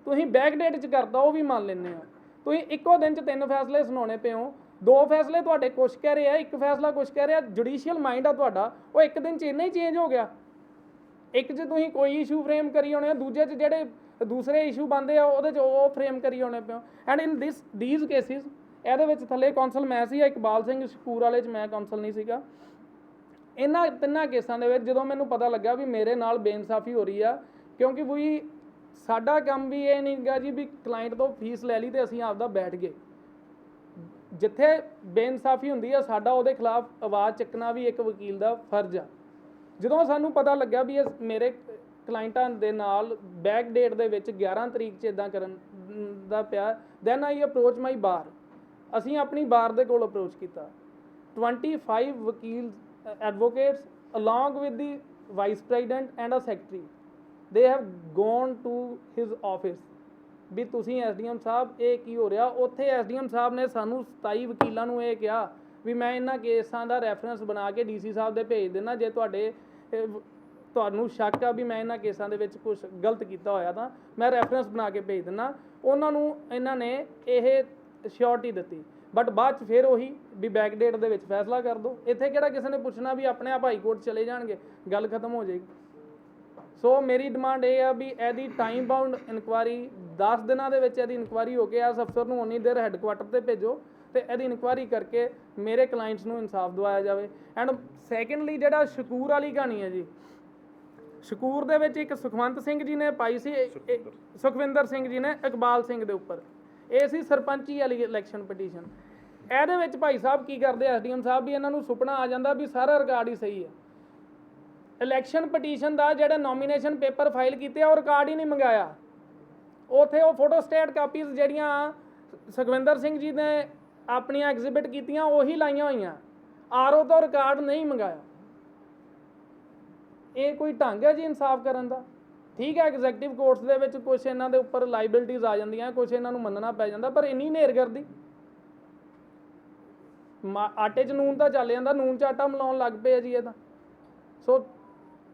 A: ਤੁਸੀਂ ਬੈਕ ਡੇਟ 'ਚ ਕਰਦਾ ਉਹ ਵੀ ਮੰਨ ਲੈਂਦੇ ਹੋ, ਤੁਸੀਂ ਇੱਕੋ ਦਿਨ 'ਚ 3 ਫੈਸਲੇ ਸੁਣਾਉਣੇ ਪਏ ਹੋ। 2 ਫੈਸਲੇ ਤੁਹਾਡੇ ਕੁਛ ਕਹਿ ਰਹੇ ਆ, 1 ਫੈਸਲਾ ਕੁਛ ਕਹਿ ਰਿਹਾ। ਜੁਡੀਸ਼ੀਅਲ ਮਾਈਂਡ ਆ ਤੁਹਾਡਾ, ਉਹ ਇੱਕ ਦਿਨ 'ਚ ਇੰਨਾ ਹੀ ਚੇਂਜ ਹੋ ਗਿਆ। ਇੱਕ 'ਚ ਤੁਸੀਂ ਕੋਈ ਇਸ਼ੂ ਫਰੇਮ ਕਰੀ ਹੋਣੇ, ਦੂਜੇ 'ਚ ਜਿਹੜੇ ਦੂਸਰੇ ਇਸ਼ੂ ਬਣਦੇ ਆ ਉਹਦੇ 'ਚ ਉਹ ਫਰੇਮ ਕਰੀ ਹੋਣੇ ਪਿਓ। ਐਂਡ ਇਨ ਦੀਜ਼ ਕੇਸਿਸ, ਇਹਦੇ ਵਿੱਚ ਥੱਲੇ ਕੌਂਸਲ ਮੈਂ ਸੀ, ਇਕਬਾਲ ਸਿੰਘ ਸ਼ਕੂਰ ਵਾਲੇ 'ਚ ਮੈਂ ਕੌਂਸਲ ਨਹੀਂ ਸੀਗਾ। ਇਹਨਾਂ 3 ਕੇਸਾਂ ਦੇ ਵਿੱਚ ਜਦੋਂ ਮੈਨੂੰ ਪਤਾ ਲੱਗਾ ਵੀ ਮੇਰੇ ਨਾਲ ਬੇਇਨਸਾਫੀ ਹੋ ਰਹੀ ਆ, ਕਿਉਂਕਿ ਵੀ ਸਾਡਾ ਕੰਮ ਵੀ ਇਹ ਨਹੀਂ ਗਾ ਜੀ ਵੀ ਕਲਾਇੰਟ ਤੋਂ ਫੀਸ ਲੈ ਲਈ ਤੇ ਅਸੀਂ ਆਪਦਾ ਬੈਠ ਗਏ। ਜਿੱਥੇ ਬੇਇਨਸਾਫੀ ਹੁੰਦੀ ਆ, ਸਾਡਾ ਉਹਦੇ ਖਿਲਾਫ ਆਵਾਜ਼ ਚੱਕਣਾ ਵੀ ਇੱਕ ਵਕੀਲ ਦਾ ਫਰਜ਼ ਆ। ਜਦੋਂ ਸਾਨੂੰ ਪਤਾ ਲੱਗਾ ਵੀ ਇਹ ਮੇਰੇ ਕਲਾਇੰਟਾਂ ਦੇ ਨਾਲ ਬੈਕ ਡੇਟ ਦੇ ਵਿੱਚ 11 ਤਰੀਕ 'ਚ ਇੱਦਾਂ ਕਰਨ ਦਾ ਪਿਆ, ਦੈਨ ਆਈ ਅਪਰੋਚ ਮਾਈ ਬਾਰ। ਅਸੀਂ ਆਪਣੀ ਬਾਰ ਦੇ ਕੋਲ ਅਪਰੋਚ ਕੀਤਾ। 25 ਵਕੀਲ advocates along with the vice president and a secretary, they have gone to his office ਵੀ ਤੁਸੀਂ ਐਸਡੀਐਮ ਸਾਹਿਬ ਇਹ ਕੀ ਹੋ ਰਿਹਾ। ਉੱਥੇ ਐਸਡੀਐਮ ਸਾਹਿਬ ਨੇ ਸਾਨੂੰ 27 ਵਕੀਲਾਂ ਨੂੰ ਇਹ ਕਿਹਾ ਵੀ ਮੈਂ ਇਹਨਾਂ ਕੇਸਾਂ ਦਾ ਰੈਫਰੈਂਸ ਬਣਾ ਕੇ ਡੀਸੀ ਸਾਹਿਬ ਦੇ ਭੇਜ ਦੇਣਾ, ਜੇ ਤੁਹਾਨੂੰ ਸ਼ੱਕ ਆ ਵੀ ਮੈਂ ਇਹਨਾਂ ਕੇਸਾਂ ਦੇ ਵਿੱਚ ਕੁਝ ਗਲਤ ਕੀਤਾ ਹੋਇਆ ਤਾਂ ਮੈਂ ਰੈਫਰੈਂਸ ਬਣਾ ਕੇ ਭੇਜ ਦਿੰਦਾ। ਉਹਨਾਂ ਨੂੰ ਇਹਨਾਂ ਨੇ ਇਹ ਸ਼ਿਓਰਟੀ ਦਿੱਤੀ, ਬਟ ਬਾਅਦ 'ਚ ਫਿਰ ਉਹੀ ਵੀ ਬੈਕ ਡੇਟ ਦੇ ਵਿੱਚ ਫੈਸਲਾ ਕਰ ਦਿਓ। ਇੱਥੇ ਕਿਹੜਾ ਕਿਸੇ ਨੇ ਪੁੱਛਣਾ ਵੀ ਆਪਣੇ ਆਪ ਹਾਈ ਕੋਰਟ ਚਲੇ ਜਾਣਗੇ, ਗੱਲ ਖਤਮ ਹੋ ਜਾਏਗੀ। ਸੋ ਮੇਰੀ ਡਿਮਾਂਡ ਇਹ ਆ ਵੀ ਇਹਦੀ ਟਾਈਮ ਬਾਉਂਡ ਇਨਕੁਆਇਰੀ 10 ਦਿਨਾਂ ਦੇ ਵਿੱਚ ਇਹਦੀ ਇਨਕੁਆਇਰੀ ਹੋ ਕੇ ਇਸ ਅਫਸਰ ਨੂੰ ਉਨੀ ਦੇਰ ਹੈੱਡਕੁਆਟਰ 'ਤੇ ਭੇਜੋ ਤੇ ਇਹਦੀ ਇਨਕੁਆਇਰੀ ਕਰਕੇ ਮੇਰੇ ਕਲਾਇੰਟਸ ਨੂੰ ਇਨਸਾਫ ਦਿਵਾਇਆ ਜਾਵੇ। ਐਂਡ ਸੈਕੰਡਲੀ ਜਿਹੜਾ ਸ਼ਕੂਰ ਵਾਲੀ ਕਹਾਣੀ ਹੈ ਜੀ, ਸ਼ਕੂਰ ਦੇ ਵਿੱਚ ਇੱਕ ਸੁਖਵੰਤ ਸਿੰਘ ਜੀ ਨੇ ਪਾਈ ਸੀ, ਸੁਖਵਿੰਦਰ ਸਿੰਘ ਜੀ ਨੇ ਇਕਬਾਲ ਸਿੰਘ ਦੇ ਉੱਪਰ, ਇਹ ਸੀ ਸਰਪੰਚੀ ਵਾਲੀ ਇਲੈਕਸ਼ਨ ਪਟੀਸ਼ਨ। ਇਹਦੇ ਵਿੱਚ ਭਾਈ ਸਾਹਿਬ ਕੀ ਕਰਦੇ ਐਸਡੀਐਮ ਸਾਹਿਬ ਵੀ ਇਹਨਾਂ ਨੂੰ ਸੁਪਨਾ ਆ ਜਾਂਦਾ ਵੀ ਸਾਰਾ ਰਿਕਾਰਡ ਹੀ ਸਹੀ ਹੈ। ਇਲੈਕਸ਼ਨ ਪਟੀਸ਼ਨ ਦਾ ਜਿਹੜਾ ਨੋਮੀਨੇਸ਼ਨ ਪੇਪਰ ਫਾਈਲ ਕੀਤੇ ਉਹ ਰਿਕਾਰਡ ਹੀ ਨਹੀਂ ਮੰਗਾਇਆ। ਉੱਥੇ ਉਹ ਫੋਟੋ ਸਟੇਟ ਕਾਪੀਜ਼ ਜਿਹੜੀਆਂ ਸੁਖਵਿੰਦਰ ਸਿੰਘ ਜੀ ਨੇ ਆਪਣੀਆਂ ਐਗਜ਼ਿਬਿਟ ਕੀਤੀਆਂ ਉਹੀ ਲਾਈਆਂ ਹੋਈਆਂ, ਆਰਓ ਤੋਂ ਰਿਕਾਰਡ ਨਹੀਂ ਮੰਗਾਇਆ। ਇਹ ਕੋਈ ਢੰਗ ਹੈ ਜੀ ਇਨਸਾਫ ਕਰਨ ਦਾ? ਠੀਕ ਹੈ, ਐਗਜ਼ੈਕਟਿਵ ਕੋਰਟਸ ਦੇ ਵਿੱਚ ਕੁਛ ਇਹਨਾਂ ਦੇ ਉੱਪਰ ਲਾਇਬਿਲਟੀਜ਼ ਆ ਜਾਂਦੀਆਂ, ਕੁਛ ਇਹਨਾਂ ਨੂੰ ਮੰਨਣਾ ਪੈ ਜਾਂਦਾ, ਪਰ ਇੰਨੀ ਹਨੇਰਗਰਦੀ। ਆਟੇ 'ਚ ਨੂਨ ਤਾਂ ਚੱਲ ਜਾਂਦਾ, ਨੂਨ 'ਚ ਆਟਾ ਮਿਲਾਉਣ ਲੱਗ ਪਏ ਆ ਜੀ ਇਹ ਤਾਂ। ਸੋ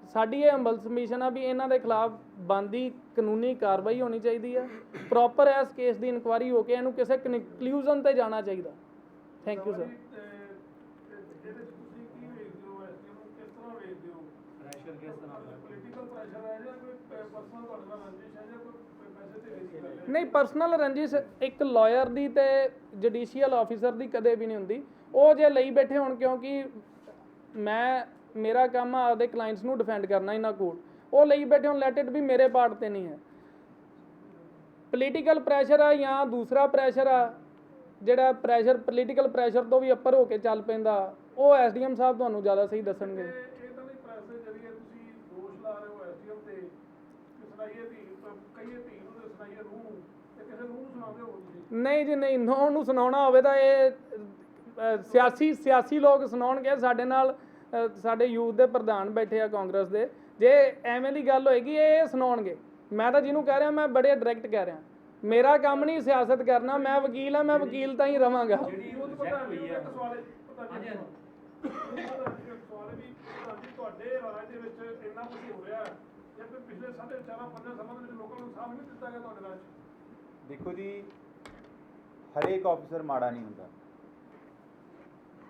A: ਸਾਡੀ ਇਹ ਹੰਬਲ ਸਬਮਿਸ਼ਨ ਆ ਵੀ ਇਹਨਾਂ ਦੇ ਖਿਲਾਫ ਬਣਦੀ ਕਾਨੂੰਨੀ ਕਾਰਵਾਈ ਹੋਣੀ ਚਾਹੀਦੀ ਹੈ। ਪ੍ਰੋਪਰ ਇਸ ਕੇਸ ਦੀ ਇਨਕੁਆਇਰੀ ਹੋ ਕੇ ਇਹਨੂੰ ਕਿਸੇ ਕਨਕਲੂਜਨ ਤੇ ਜਾਣਾ ਚਾਹੀਦਾ। Thank you sir. ਨਹੀਂ, ਪਰਸਨਲ ਰੰਜਿਸ਼ ਇੱਕ ਲਾਇਰ ਦੀ ਤੇ ਜੁਡੀਸ਼ੀਅਲ ਆਫੀਸਰ ਦੀ ਕਦੇ ਵੀ ਨਹੀਂ ਹੁੰਦੀ। ਉਹ ਜੇ ਲਈ ਬੈਠੇ ਹੋਣ, ਕਿਉਂਕਿ ਮੇਰਾ ਕੰਮ ਆ ਆਪਦੇ ਕਲਾਇੰਟਸ ਨੂੰ ਡਿਫੈਂਡ ਕਰਨਾ ਇਹਨਾਂ ਕੋਲ, ਉਹ ਲਈ ਬੈਠੇ ਹੋਣ, ਲੈਟ ਇਟ ਵੀ ਮੇਰੇ ਪਾਰਟ ਤੇ ਨਹੀਂ ਹੈ। ਪੋਲੀਟੀਕਲ ਪ੍ਰੈਸ਼ਰ ਆ ਜਾਂ ਦੂਸਰਾ ਪ੍ਰੈਸ਼ਰ ਆ, ਜਿਹੜਾ ਪ੍ਰੈਸ਼ਰ ਪੋਲੀਟੀਕਲ ਪ੍ਰੈਸ਼ਰ ਤੋਂ ਵੀ ਉੱਪਰ ਹੋ ਕੇ ਚੱਲ ਪੈਂਦਾ, ਉਹ ਐਸਡੀਐਮ ਸਾਹਿਬ ਤੁਹਾਨੂੰ ਜ਼ਿਆਦਾ ਸਹੀ ਦੱਸਣਗੇ। ਨਹੀਂ ਜੀ ਨਹੀਂ, ਨੂੰਹ ਨੂੰ ਸੁਣਾਉਣਾ ਹੋਵੇ ਤਾਂ ਇਹ ਸਿਆਸੀ ਲੋਕ ਸੁਣਾਉਣਗੇ। ਸਾਡੇ ਨਾਲ ਸਾਡੇ ਯੂਥ ਦੇ ਪ੍ਰਧਾਨ ਬੈਠੇ ਆ ਕਾਂਗਰਸ ਦੇ, ਜੇ ਐਵੇਂ ਦੀ ਗੱਲ ਹੋਏਗੀ ਇਹ ਸੁਣਾਉਣਗੇ। ਮੈਂ ਤਾਂ ਜਿਹਨੂੰ ਕਹਿ ਰਿਹਾ, ਮੈਂ ਬੜੇ ਡਾਇਰੈਕਟ ਕਹਿ ਰਿਹਾ, ਮੇਰਾ ਕੰਮ ਨਹੀਂ ਸਿਆਸਤ ਕਰਨਾ, ਮੈਂ ਵਕੀਲ ਹਾਂ, ਮੈਂ ਵਕੀਲ ਤਾਂ ਹੀ ਰਵਾਂਗਾ।
B: देखो जी, हरेक ऑफिसर माड़ा नहीं होंदा।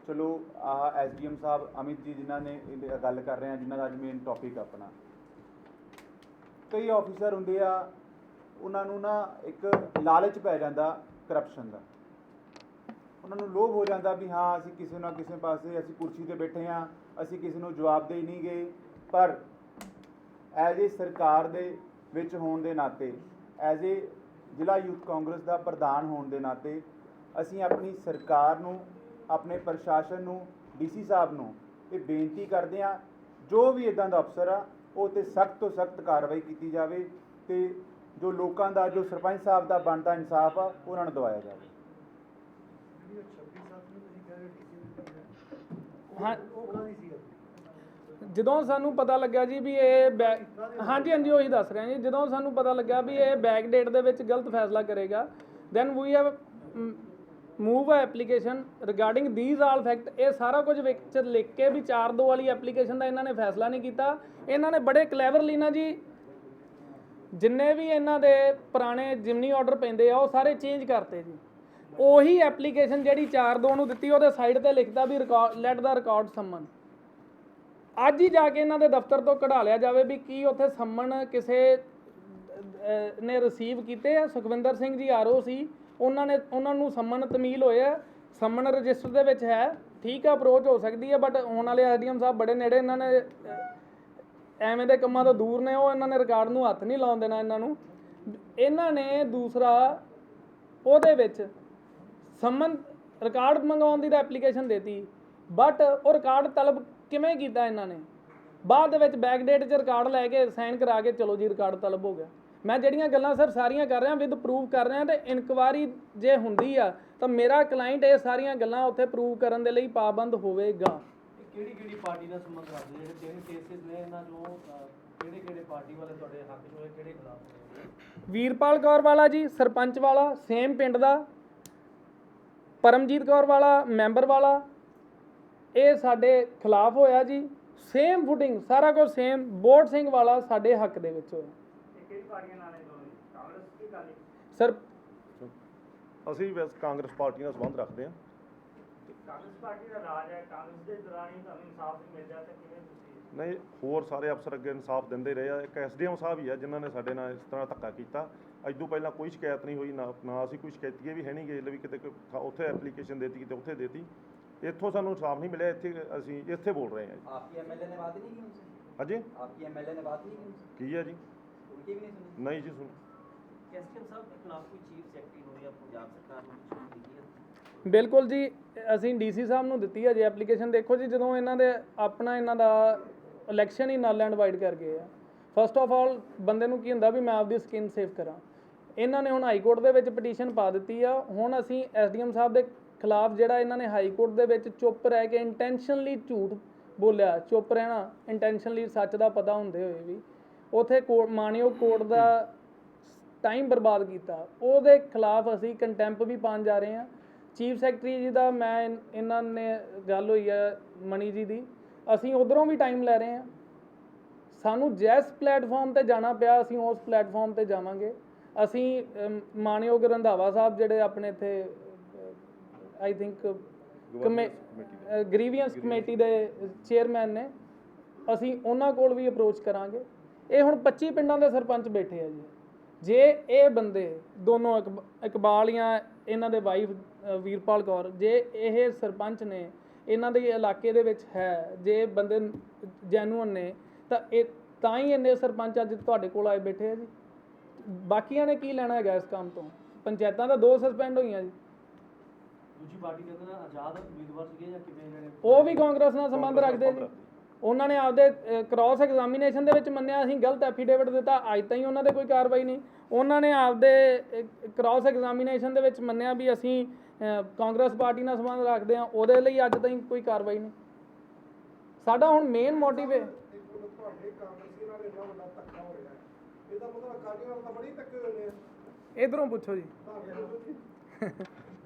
B: चलो SDM साहब अमित जी जिन्होंने गल कर रहे हैं, जिन्हों का अज मेन टॉपिक अपना, कई ऑफिसर होंगे आ, उन्होंने ना एक लालच पै जाता करप्शन का, उन्होंने लोभ हो जाता भी हाँ असी किसी ना किसी पासे असी कुर्सी ते बैठे हाँ, असी किसी को जवाबदेही नहीं गए। पर एज ए सरकार दे विच होने के नाते, एज ए ਜ਼ਿਲ੍ਹਾ ਯੂਥ ਕਾਂਗਰਸ ਦਾ ਪ੍ਰਧਾਨ ਹੋਣ ਦੇ ਨਾਤੇ, ਅਸੀਂ ਆਪਣੀ ਸਰਕਾਰ ਨੂੰ, ਆਪਣੇ ਪ੍ਰਸ਼ਾਸਨ ਨੂੰ, ਡੀਸੀ ਸਾਹਿਬ ਨੂੰ ਇਹ ਬੇਨਤੀ ਕਰਦੇ ਹਾਂ, ਜੋ ਵੀ ਇਦਾਂ ਦਾ ਅਫਸਰ ਆ ਉਹ 'ਤੇ ਸਖਤ ਤੋਂ ਸਖਤ ਕਾਰਵਾਈ ਕੀਤੀ ਜਾਵੇ ਅਤੇ ਜੋ ਲੋਕਾਂ ਦਾ, ਜੋ ਸਰਪੰਚ ਸਾਹਿਬ ਦਾ ਬਣਦਾ ਇਨਸਾਫ ਆ ਉਹਨਾਂ ਨੂੰ ਦਿਵਾਇਆ ਜਾਵੇ।
A: ਹਾਂ, ਜਦੋਂ ਸਾਨੂੰ ਪਤਾ ਲੱਗਾ ਜੀ ਵੀ ਇਹ ਹਾਂਜੀ ਉਹੀ ਦੱਸ ਰਹੇ ਜੀ, ਜਦੋਂ ਸਾਨੂੰ ਪਤਾ ਲੱਗਾ ਵੀ ਇਹ ਬੈਕ ਡੇਟ ਦੇ ਵਿੱਚ ਗਲਤ ਫੈਸਲਾ ਕਰੇਗਾ, then we have move a application regarding these all fact. ਇਹ ਸਾਰਾ ਕੁਝ ਵਿੱਚ ਲਿਖ ਕੇ ਵੀ 4-2 ਵਾਲੀ ਐਪਲੀਕੇਸ਼ਨ ਦਾ ਇਹਨਾਂ ਨੇ ਫੈਸਲਾ ਨਹੀਂ ਕੀਤਾ। ਇਹਨਾਂ ਨੇ ਬੜੇ ਕਲੈਵਰਲੀ ਨਾ ਜੀ, ਜਿੰਨੇ ਵੀ ਇਹਨਾਂ ਦੇ ਪੁਰਾਣੇ ਜਿਮਨੀ ਆਰਡਰ ਪੈਂਦੇ ਆ ਉਹ ਸਾਰੇ ਚੇਂਜ ਕਰਤੇ ਜੀ। ਉਹੀ ਐਪਲੀਕੇਸ਼ਨ ਜਿਹੜੀ 4-2 ਨੂੰ ਦਿੱਤੀ, ਉਹਦੇ ਸਾਈਡ ਤੇ ਲਿਖਦਾ ਵੀ ਲੈਟ ਦਾ ਰਿਕਾਰਡ ਸੰਮਨ। ਅੱਜ ਹੀ ਜਾ ਕੇ ਇਹਨਾਂ ਦੇ ਦਫ਼ਤਰ ਤੋਂ ਕਢਾ ਲਿਆ ਜਾਵੇ ਵੀ ਕੀ ਉੱਥੇ ਸੰਮਨ ਕਿਸੇ ਨੇ ਰਿਸੀਵ ਕੀਤੇ ਆ। ਸੁਖਵਿੰਦਰ ਸਿੰਘ ਜੀ ਆਰਓ ਸੀ, ਉਹਨਾਂ ਨੂੰ ਸੰਮਨ ਤਮੀਲ ਹੋਏ ਆ, ਸੰਮਨ ਰਜਿਸਟਰ ਦੇ ਵਿੱਚ ਹੈ, ਠੀਕ ਆ, ਅਪਰੋਚ ਹੋ ਸਕਦੀ ਹੈ। ਬਟ ਆਉਣ ਵਾਲੇ ਐਸਡੀਐਮ ਸਾਹਿਬ ਬੜੇ ਨੇੜੇ, ਇਹਨਾਂ ਨੇ ਐਵੇਂ ਦੇ ਕੰਮਾਂ ਤੋਂ ਦੂਰ ਨੇ, ਉਹ ਇਹਨਾਂ ਨੇ ਰਿਕਾਰਡ ਨੂੰ ਹੱਥ ਨਹੀਂ ਲਾਉਣ ਦੇਣਾ ਇਹਨਾਂ ਨੂੰ। ਇਹਨਾਂ ਨੇ ਦੂਸਰਾ ਉਹਦੇ ਵਿੱਚ ਸੰਮਨ ਰਿਕਾਰਡ ਮੰਗਵਾਉਣ ਦੀ ਤਾਂ ਐਪਲੀਕੇਸ਼ਨ ਦੇਤੀ, ਬਟ ਉਹ ਰਿਕਾਰਡ ਤਲਬ ਕਿਵੇਂ ਕੀਤਾ ਇਹਨਾਂ ਨੇ? ਬਾਅਦ ਦੇ ਵਿੱਚ ਬੈਕ ਡੇਟ 'ਚ ਰਿਕਾਰਡ ਲੈ ਕੇ ਸਾਈਨ ਕਰਾ ਕੇ ਚਲੋ ਜੀ ਰਿਕਾਰਡ ਤਲਬ ਹੋ ਗਿਆ। ਮੈਂ ਜਿਹੜੀਆਂ ਗੱਲਾਂ ਸਰ ਸਾਰੀਆਂ ਕਰ ਰਿਹਾ ਵਿਦ ਪ੍ਰੂਵ ਕਰ ਰਿਹਾ, ਤੇ ਇਨਕੁਆਇਰੀ ਜੇ ਹੁੰਦੀ ਆ ਤਾਂ ਮੇਰਾ ਕਲਾਇੰਟ ਇਹ ਸਾਰੀਆਂ ਗੱਲਾਂ ਉੱਥੇ ਪ੍ਰੂਵ ਕਰਨ ਦੇ ਲਈ ਪਾਬੰਦ ਹੋਵੇਗਾ।
C: ਕਿਹੜੀ ਪਾਰਟੀ ਨਾਲ ਸੰਬੰਧ ਰੱਖਦੇ ਜਿਹੜੇ ਤਿੰਨ ਕੇਸਿਸ ਨੇ ਇਹਨਾਂ ਨੂੰ, ਕਿਹੜੇ ਪਾਰਟੀ ਵਾਲੇ ਤੁਹਾਡੇ ਹੱਕ 'ਚ ਹੋਏ, ਕਿਹੜੇ ਖਿਲਾਫ?
A: ਵੀਰਪਾਲ ਕੌਰ ਵਾਲਾ ਜੀ ਸਰਪੰਚ ਵਾਲਾ, ਸੇਮ ਪਿੰਡ ਦਾ, ਪਰਮਜੀਤ ਕੌਰ ਵਾਲਾ ਮੈਂਬਰ ਵਾਲਾ, ਇਹ ਸਾਡੇ ਖਿਲਾਫ ਹੋਇਆ ਜੀ। ਸੇਮ ਫੁਟਿੰਗ ਸਾਰਾ ਕੁਝ ਸੇਮ। ਬੋੜ ਸਿੰਘ ਵਾਲਾ ਸਾਡੇ ਹੱਕ ਦੇ ਵਿੱਚ ਹੋਇਆ।
D: ਕਿਹੜੀ ਪਾਰਟੀਆਂ ਨਾਲ ਹੈ ਦੋਵੇਂ, ਕਾਂਗਰਸ ਕੀ ਅਕਾਲੀ?
A: ਸਰ
E: ਅਸੀਂ ਬਸ ਕਾਂਗਰਸ ਪਾਰਟੀ ਨਾਲ ਸੰਬੰਧ ਰੱਖਦੇ ਹਾਂ।
D: ਕਾਂਗਰਸ ਪਾਰਟੀ ਦਾ ਰਾਜ ਹੈ, ਕਾਂਗਰਸ ਦੇ ਦੌਰਾਨ ਹੀ ਤੁਹਾਨੂੰ ਇਨਸਾਫ ਨਹੀਂ ਮਿਲ ਰਿਹਾ, ਤਾਂ ਕਿਵੇਂ ਤੁਸੀਂ?
E: ਨਹੀਂ, ਹੋਰ ਸਾਰੇ ਅਫਸਰ ਅੱਗੇ ਇਨਸਾਫ ਦਿੰਦੇ ਰਹੇ ਆ। ਇੱਕ ਐਸਡੀਐਮ ਸਾਹਿਬ ਹੀ ਆ ਜਿਨ੍ਹਾਂ ਨੇ ਸਾਡੇ ਨਾਲ ਇਸ ਤਰ੍ਹਾਂ ਧੱਕਾ ਕੀਤਾ। ਅੱਜ ਤੋਂ ਪਹਿਲਾਂ ਕੋਈ ਸ਼ਿਕਾਇਤ ਨਹੀਂ ਹੋਈ, ਨਾ ਅਸੀਂ ਕੋਈ ਸ਼ਿਕਾਇਤੀਏ ਵੀ ਹੈ ਨਹੀਂ ਗਏ ਵੀ ਕਿਤੇ ਉੱਥੇ ਐਪਲੀਕੇਸ਼ਨ ਦੇਤੀ, ਕਿਤੇ ਉੱਥੇ ਦੇਤੀ। ਇੱਥੋਂ ਸਾਨੂੰ ਇਨਸਾਫ ਨਹੀਂ ਮਿਲਿਆ, ਅਸੀਂ ਇੱਥੇ ਬੋਲ ਰਹੇ ਹਾਂ।
F: आपकी एमएलए ने बात नहीं की उनसे?
E: ਹਾਂਜੀ,
F: आपकी एमएलए ने बात नहीं की उनसे?
E: ਕੀ ਹੈ ਜੀ?
F: उनकी भी नहीं सुनी?
E: ਨਹੀਂ ਜੀ, ਸੁਣ
C: ਐਸਡੀਐਮ ਸਾਹਿਬ ਦੇ ਖਿਲਾਫ ਕੋਈ ਚੀਫ ਸੈਕਟਰੀ ਨੂੰ ਜਾਂ ਪੰਜਾਬ ਸਰਕਾਰ ਨੂੰ ਛੁੱਟੀ ਦਿੱਤੀ ਹੈ?
A: ਬਿਲਕੁਲ ਜੀ, ਅਸੀਂ ਡੀਸੀ ਸਾਹਿਬ ਨੂੰ ਦਿੱਤੀ ਹੈ ਜੀ ਐਪਲੀਕੇਸ਼ਨ। ਦੇਖੋ ਜੀ, ਜਦੋਂ ਇਹਨਾਂ ਦਾ ਇਲੈਕਸ਼ਨ ਹੀ ਨਲ ਐਂਡ ਵਾਈਡ ਕਰ ਗਏ ਆ। ਫਸਟ ਆਫ ਆਲ ਬੰਦੇ ਨੂੰ ਕੀ ਹੁੰਦਾ ਵੀ ਮੈਂ ਆਪਦੀ ਸਕਿਨ ਸੇਵ ਕਰਾਂ। ਇਹਨਾਂ ਨੇ ਹੁਣ ਹਾਈ ਕੋਰਟ ਦੇ ਵਿੱਚ ਪਟੀਸ਼ਨ ਪਾ ਦਿੱਤੀ ਆ। ਹੁਣ ਅਸੀਂ ਐਸਡੀਐਮ ਸਾਹਿਬ ਦੇ ਖਿਲਾਫ ਜਿਹੜਾ ਇਹਨਾਂ ਨੇ ਹਾਈ ਕੋਰਟ ਦੇ ਵਿੱਚ ਚੁੱਪ ਰਹਿ ਕੇ ਇੰਟੈਂਸ਼ਨਲੀ ਝੂਠ ਬੋਲਿਆ, ਚੁੱਪ ਰਹਿਣਾ ਇੰਟੈਂਸ਼ਨਲੀ ਸੱਚ ਦਾ ਪਤਾ ਹੁੰਦੇ ਹੋਏ ਵੀ ਉਥੇ ਮਾਣਯੋਗ ਕੋਰਟ ਦਾ ਟਾਈਮ ਬਰਬਾਦ ਕੀਤਾ, ਉਹਦੇ ਖਿਲਾਫ ਅਸੀਂ ਕੰਟੈਂਪ ਵੀ ਪਾਉਣ ਜਾ ਰਹੇ ਹਾਂ। ਚੀਫ ਸੈਕਟਰੀ ਜੀ ਦਾ ਮੈਂ ਇਹਨਾਂ ਨੇ ਗੱਲ ਹੋਈ ਹੈ ਮਣੀ ਜੀ ਦੀ, ਅਸੀਂ ਉਧਰੋਂ ਵੀ ਟਾਈਮ ਲੈ ਰਹੇ ਹਾਂ। ਸਾਨੂੰ ਜਿਸ ਪਲੇਟਫਾਰਮ ਤੇ ਜਾਣਾ ਪਿਆ ਅਸੀਂ ਉਸ ਪਲੇਟਫਾਰਮ ਤੇ ਜਾਵਾਂਗੇ। ਅਸੀਂ ਮਾਣਯੋਗ ਰੰਧਾਵਾ ਸਾਹਿਬ ਜਿਹੜੇ ਆਪਣੇ ਇੱਥੇ ਆਈ ਥਿੰਕ ਗ੍ਰੀਵੀਅੰਸ ਕਮੇਟੀ ਦੇ ਚੇਅਰਮੈਨ ਨੇ, ਅਸੀਂ ਉਹਨਾਂ ਕੋਲ ਵੀ ਅਪਰੋਚ ਕਰਾਂਗੇ। ਇਹ ਹੁਣ 25 ਪਿੰਡਾਂ ਦੇ ਸਰਪੰਚ ਬੈਠੇ ਆ ਜੀ, ਜੇ ਇਹ ਬੰਦੇ ਦੋਨੋਂ ਇਕਬਾਲ ਜਾਂ ਇਹਨਾਂ ਦੇ ਵਾਈਫ ਵੀਰਪਾਲ ਕੌਰ, ਜੇ ਇਹ ਸਰਪੰਚ ਨੇ ਇਹਨਾਂ ਦੇ ਇਲਾਕੇ ਦੇ ਵਿੱਚ ਹੈ, ਜੇ ਬੰਦੇ ਜੈਨੂਅਨ ਨੇ, ਤਾਂ ਹੀ ਇੰਨੇ ਸਰਪੰਚ ਅੱਜ ਤੁਹਾਡੇ ਕੋਲ ਆਏ ਬੈਠੇ ਆ ਜੀ। ਬਾਕੀਆਂ ਨੇ ਕੀ ਲੈਣਾ ਹੈਗਾ ਇਸ ਕੰਮ ਤੋਂ? ਪੰਚਾਇਤਾਂ ਤਾਂ 2 ਸਸਪੈਂਡ ਹੋਈਆਂ ਜੀ।
C: ਦੂਜੀ ਪਾਰਟੀ ਦੇ ਅੰਦਰ ਆਜ਼ਾਦ ਉਮੀਦਵਾਰ ਸੀਗੇ ਜਾਂ ਕਿਵੇਂ ਜਿਹੜੇ
A: ਉਹ ਵੀ ਕਾਂਗਰਸ ਨਾਲ ਸੰਬੰਧ ਰੱਖਦੇ ਜੀ। ਉਹਨਾਂ ਨੇ ਆਪਦੇ ਕ੍ਰਾਸ ਐਗਜ਼ਾਮੀਨੇਸ਼ਨ ਦੇ ਵਿੱਚ ਮੰਨਿਆ ਅਸੀਂ ਗਲਤ ਐਫੀਡੇਵਿਟ ਦਿੱਤਾ, ਅੱਜ ਤਾਈਂ ਉਹਨਾਂ ਦੇ ਕੋਈ ਕਾਰਵਾਈ ਨਹੀਂ। ਉਹਨਾਂ ਨੇ ਆਪਦੇ ਕ੍ਰਾਸ ਐਗਜ਼ਾਮੀਨੇਸ਼ਨ ਦੇ ਵਿੱਚ ਮੰਨਿਆ ਵੀ ਅਸੀਂ ਕਾਂਗਰਸ ਪਾਰਟੀ ਨਾਲ ਸੰਬੰਧ ਰੱਖਦੇ ਹਾਂ, ਉਹਦੇ ਲਈ ਅੱਜ ਤਾਈਂ ਕੋਈ ਕਾਰਵਾਈ ਨਹੀਂ। ਸਾਡਾ ਹੁਣ ਮੇਨ ਮੋਟਿਵ ਹੈ
G: ਤੁਹਾਡੇ ਕਾਂਗਰਸੀ ਨਾਲ ਇੰਨਾ ਵੱਡਾ ਧੱਕਾ ਹੋ ਰਿਹਾ, ਇਹਦਾ ਮਤਲਬ ਅਕਾਲੀ ਨਾਲ ਤਾਂ ਬੜੀ ਧੱਕੇ ਹੋਏ ਨੇ।
A: ਇਧਰੋਂ ਪੁੱਛੋ ਜੀ।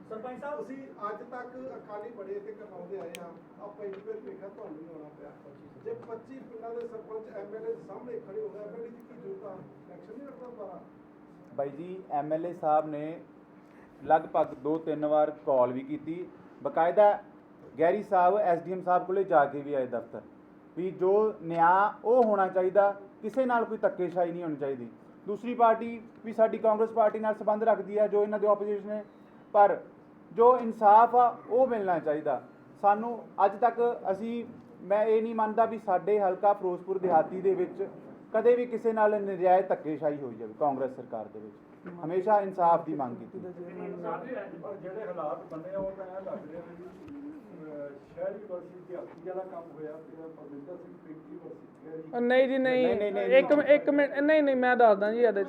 G: ਸਰਪੰਚ ਸਾਹਿਬ ਤੁਸੀਂ ਅੱਜ ਤੱਕ ਅਕਾਲੀ ਬੜੇ ਇੱਥੇ ਕਰਵਾਉਂਦੇ ਆਏ ਆ, ਆਪਾਂ ਇੱਕ ਵਾਰ ਵੇਖਿਆ ਤੁਹਾਨੂੰ ਨਹੀਂ ਆਉਣਾ ਪਿਆ। ਜੇ 25 ਪਿੰਡਾਂ ਦੇ ਸਰਪੰਚ ਐਮਐਲਏ ਸਾਹਮਣੇ ਖੜੇ ਹੋ ਗਏ, ਐਮਐਲਏ ਦੀ ਕੀ ਜ਼ਰੂਰਤ ਆ? ਇਲੈਕਸ਼ਨ ਨਹੀਂ ਲੜਦਾ ਦੁਬਾਰਾ?
B: ਬਾਈ ਜੀ ਐਮਐਲਏ ਸਾਹਿਬ ਨੇ ਲਗਭਗ 2-3 ਵਾਰ ਕਾਲ ਵੀ ਕੀਤੀ, ਬਕਾਇਦਾ ਗੈਰੀ ਸਾਹਿਬ ਐਸਡੀਐਮ ਸਾਹਿਬ ਕੋਲੇ ਜਾ ਕੇ ਵੀ ਆਏ ਦਫ਼ਤਰ, ਵੀ ਜੋ ਨਿਆਂ ਉਹ ਹੋਣਾ ਚਾਹੀਦਾ, ਕਿਸੇ ਨਾਲ ਕੋਈ ਧੱਕੇਸ਼ਾਹੀ ਨਹੀਂ ਹੋਣੀ ਚਾਹੀਦੀ। ਦੂਸਰੀ ਪਾਰਟੀ ਵੀ ਸਾਡੀ ਕਾਂਗਰਸ ਪਾਰਟੀ ਨਾਲ ਸੰਬੰਧ ਰੱਖਦੀ ਹੈ, ਜੋ ਇਹਨਾਂ ਦੇ ਆਪੋਜੀਸ਼ਨ ਨੇ, ਪਰ ਜੋ ਇਨਸਾਫ ਆ ਉਹ ਮਿਲਣਾ ਚਾਹੀਦਾ ਸਾਨੂੰ। ਅੱਜ ਤੱਕ ਮੈਂ ਇਹ ਨਹੀਂ ਮੰਨਦਾ ਵੀ ਸਾਡੇ ਹਲਕਾ ਫਿਰੋਜ਼ਪੁਰ ਦਿਹਾਤੀ ਦੇ ਵਿੱਚ ਕਦੇ ਵੀ ਕਿਸੇ ਨਾਲ ਨਜਾਇਜ਼ ਧੱਕੇਸ਼ਾਹੀ ਹੋਈ ਜਾਵੇ। ਕਾਂਗਰਸ ਸਰਕਾਰ ਦੇ ਵਿੱਚ ਹਮੇਸ਼ਾ ਇਨਸਾਫ ਦੀ ਮੰਗ ਕੀਤੀ।
G: ਪਰ ਜਿਹੜੇ ਹਾਲਾਤ ਬਣੇ ਉਹ ਤਾਂ ਇਹ ਲੱਗ ਰਿਹਾ ਵੀ ਸ਼ਹਿਰੀ ਵਰਸੀ ਦਿਹਾਤੀ ਵਾਲਾ ਕੰਮ ਹੋਇਆ, ਫਿਰ ਪਰਮਿੰਦਰ ਸਿੰਘ ਪਿੰਕੀ ਵਰਸੀ
A: ਨਹੀਂ ਜੀ ਨਹੀਂ, ਇੱਕ ਮਿੰਟ, ਨਹੀਂ ਮੈਂ ਦੱਸਦਾ ਜੀ ਇਹਦੇ 'ਚ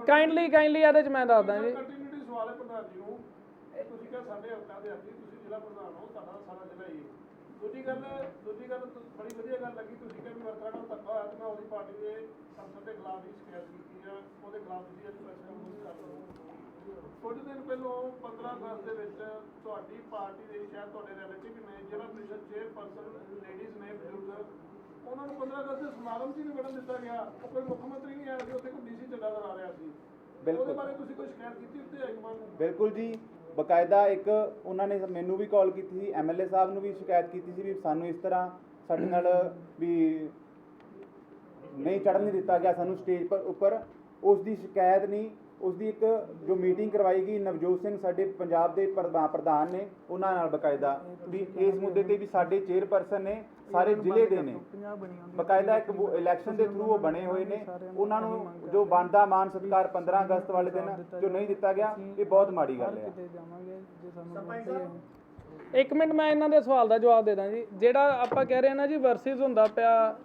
A: ਕਾਈਂਡਲੀ ਇਹਦੇ 'ਚ ਮੈਂ ਦੱਸਦਾ ਜੀ।
G: ਕੰਟੀਨਿਊਟੀ ਸਵਾਲ ਹੈ ਪ੍ਰਧਾਨ ਜੀ ਨੂੰ, ਤੁਸੀਂ ਕਿਹਾ ਸਾਡੇ ਹਲਕਾ ਦੇ ਆਦੀ, ਤੁਸੀਂ ਜ਼ਿਲ੍ਹਾ ਪ੍ਰਧਾਨ ਹੋ, ਤੁਹਾਡਾ ਸਾਰਾ ਜ਼ਿਲ੍ਹਾ ਹੀ ਹੈ। ਦੂਜੀ ਗੱਲ ਬੜੀ ਵਧੀਆ ਗੱਲ ਲੱਗੀ, ਤੁਸੀਂ ਕਿਹਾ ਵੀ ਵਰਕਰਾਂ ਨਾਲ ਧੱਕਾ ਹੋਇਆ ਤੇ ਮੈਂ ਉਹਦੀ ਪਾਰਟੀ ਦੇ ਸੰਸਦ ਦੇ ਖਿਲਾਫ ਹੀ ਸ਼ਿਕਾਇਤ ਕੀਤੀ ਆ, ਉਹਦੇ ਖਿਲਾਫ ਤੁਸੀਂ ਅੱਜ ਪ੍ਰੈਸ ਕਾਨਫਰੰਸ ਕਰ ਰਹੇ ਹੋ। ਕੁਝ ਦਿਨ ਪਹਿਲਾਂ 15 ਅਗਸਤ ਦੇ ਵਿੱਚ ਤੁਹਾਡੀ ਪਾਰਟੀ ਦੇ ਸ਼ਾਇਦ ਤੁਹਾਡੇ ਰਿਲੇਟਿਵ ਨੇ, ਜ਼ਿਲ੍ਹਾ ਪ੍ਰੀਸ਼ਦ ਚੇਅਰਪਰਸਨ ਲੇਡੀਜ਼ ਨੇ ਬਜ਼ੁਰਗ, ਉਹਨਾਂ ਨੂੰ 15 ਅਗਸਤ ਦੇ ਸਮਾਗਮ 'ਚ ਹੀ ਨਹੀਂ ਵੜਨ ਦਿੱਤਾ ਗਿਆ। ਉਹ ਕੋਈ ਮੁੱਖ ਮੰਤਰੀ ਨਹੀਂ ਆਇਆ ਸੀ, ਉੱਥੇ ਕੋਈ ਡੀਸੀ ਚੱਲਾ ਨਜ਼ਰ ਆ ਰਿਹਾ ਸੀ। ਉਹਦੇ ਬਾਰੇ ਤੁਸੀਂ ਕੋਈ ਸ਼ਿਕਾਇਤ ਕੀਤੀ ਉੱਤੇ ਹਾਈਕਮਾਨ ਨੂੰ?
B: ਬਿਲਕੁਲ ਜੀ, ਬਕਾਇਦਾ ਇੱਕ ਉਹਨਾਂ ਨੇ ਮੈਨੂੰ ਵੀ ਕਾਲ ਕੀਤੀ ਸੀ, ਐਮਐਲਏ ਸਾਹਿਬ ਨੂੰ ਵੀ ਸ਼ਿਕਾਇਤ ਕੀਤੀ ਸੀ ਵੀ ਸਾਨੂੰ ਇਸ ਤਰ੍ਹਾਂ ਸਾਡੇ ਨਾਲ ਵੀ ਨਹੀਂ ਚੜ੍ਹਨ ਨਹੀਂ ਦਿੱਤਾ ਗਿਆ ਸਾਨੂੰ ਸਟੇਜ ਪਰ ਉੱਪਰ। ਉਸ ਦੀ ਸ਼ਿਕਾਇਤ ਨਹੀਂ, ਉਸ ਦੀ ਇੱਕ ਜੋ ਮੀਟਿੰਗ ਕਰਵਾਈ ਗਈ ਨਵਜੋਤ ਸਿੰਘ ਸਾਡੇ ਪੰਜਾਬ ਦੇ ਪ੍ਰਧਾਨ ਨੇ, ਉਹਨਾਂ ਨਾਲ ਬਕਾਇਦਾ ਵੀ ਇਸ ਮੁੱਦੇ ਤੇ ਵੀ ਸਾਡੇ ਚੇਅਰਪਰਸਨ ਨੇ, ਸਾਰੇ ਜ਼ਿਲ੍ਹੇ ਦੇ ਨੇ, ਬਕਾਇਦਾ ਇੱਕ ਇਲੈਕਸ਼ਨ ਦੇ ਥਰੂ ਉਹ ਬਣੇ ਹੋਏ ਨੇ। ਉਹਨਾਂ ਨੂੰ ਜੋ ਬਣਦਾ ਮਾਨ ਸਤਿਕਾਰ 15 ਅਗਸਤ ਵਾਲੇ ਦਿਨ ਜੋ ਨਹੀਂ ਦਿੱਤਾ ਗਿਆ, ਇਹ ਬਹੁਤ ਮਾੜੀ ਗੱਲ ਹੈ।
A: ਇੱਕ ਮਿੰਟ ਮੈਂ ਇਹਨਾਂ ਦੇ ਸਵਾਲ ਦਾ ਜਵਾਬ ਦੇ ਦਾਂ ਜੀ। ਜਿਹੜਾ ਆਪਾਂ ਕਹਿ ਰਹੇ ਹਾਂ ਨਾ ਜੀ ਵਰਸਿਸ ਹੁੰਦਾ ਪਿਆ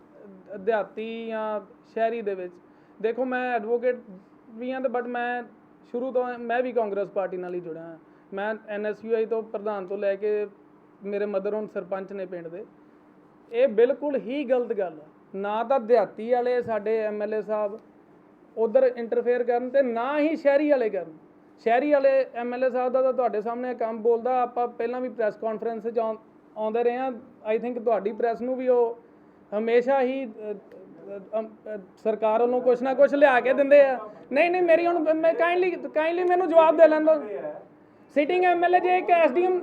A: ਦਿਹਾਤੀ ਜਾਂ ਸ਼ਹਿਰੀ ਦੇ ਵਿੱਚ, ਦੇਖੋ ਮੈਂ ਐਡਵੋਕੇਟ ਵੀ ਹਾਂ ਤੇ ਬਟ ਮੈਂ ਸ਼ੁਰੂ ਤੋਂ ਮੈਂ ਵੀ ਕਾਂਗਰਸ ਪਾਰਟੀ ਨਾਲ ਹੀ ਜੁੜਿਆ ਹਾਂ। ਮੈਂ NSUI ਤੋਂ ਪ੍ਰਧਾਨ ਤੋਂ ਲੈ ਕੇ ਮੇਰੇ ਮਦਰ ਹੁਣ ਸਰਪੰਚ ਨੇ ਪਿੰਡ ਦੇ। ਇਹ ਬਿਲਕੁਲ ਹੀ ਗਲਤ ਗੱਲ ਹੈ, ਨਾ ਤਾਂ ਦਿਹਾਤੀ ਵਾਲੇ ਸਾਡੇ MLA ਸਾਹਿਬ ਉਧਰ ਇੰਟਰਫੇਅਰ ਕਰਨ ਤੇ ਨਾ ਹੀ ਸ਼ਹਿਰੀ ਵਾਲੇ ਕਰਨ। ਸ਼ਹਿਰੀ ਵਾਲੇ MLA ਸਾਹਿਬ ਦਾ ਤਾਂ ਤੁਹਾਡੇ ਸਾਹਮਣੇ ਕੰਮ ਬੋਲਦਾ, ਆਪਾਂ ਪਹਿਲਾਂ ਵੀ ਪ੍ਰੈਸ ਕਾਨਫਰੰਸ 'ਚ ਆਉਂਦੇ ਰਹੇ ਹਾਂ। ਆਈ ਥਿੰਕ ਤੁਹਾਡੀ ਪ੍ਰੈਸ ਨੂੰ ਵੀ ਉਹ ਹਮੇਸ਼ਾ ਹੀ ਸਰਕਾਰ ਵੱਲੋਂ ਕੁਛ ਨਾ ਕੁਛ ਲਿਆ ਕੇ ਦਿੰਦੇ ਆ। ਨਹੀਂ ਮੇਰੀ ਹੁਣ ਮੈਂ ਕਾਈਂਡਲੀ ਮੈਨੂੰ ਜਵਾਬ ਦੇ ਲੈਣ ਦਿਓ। ਸਿਟਿੰਗ MLA ਜੇ ਇੱਕ SDM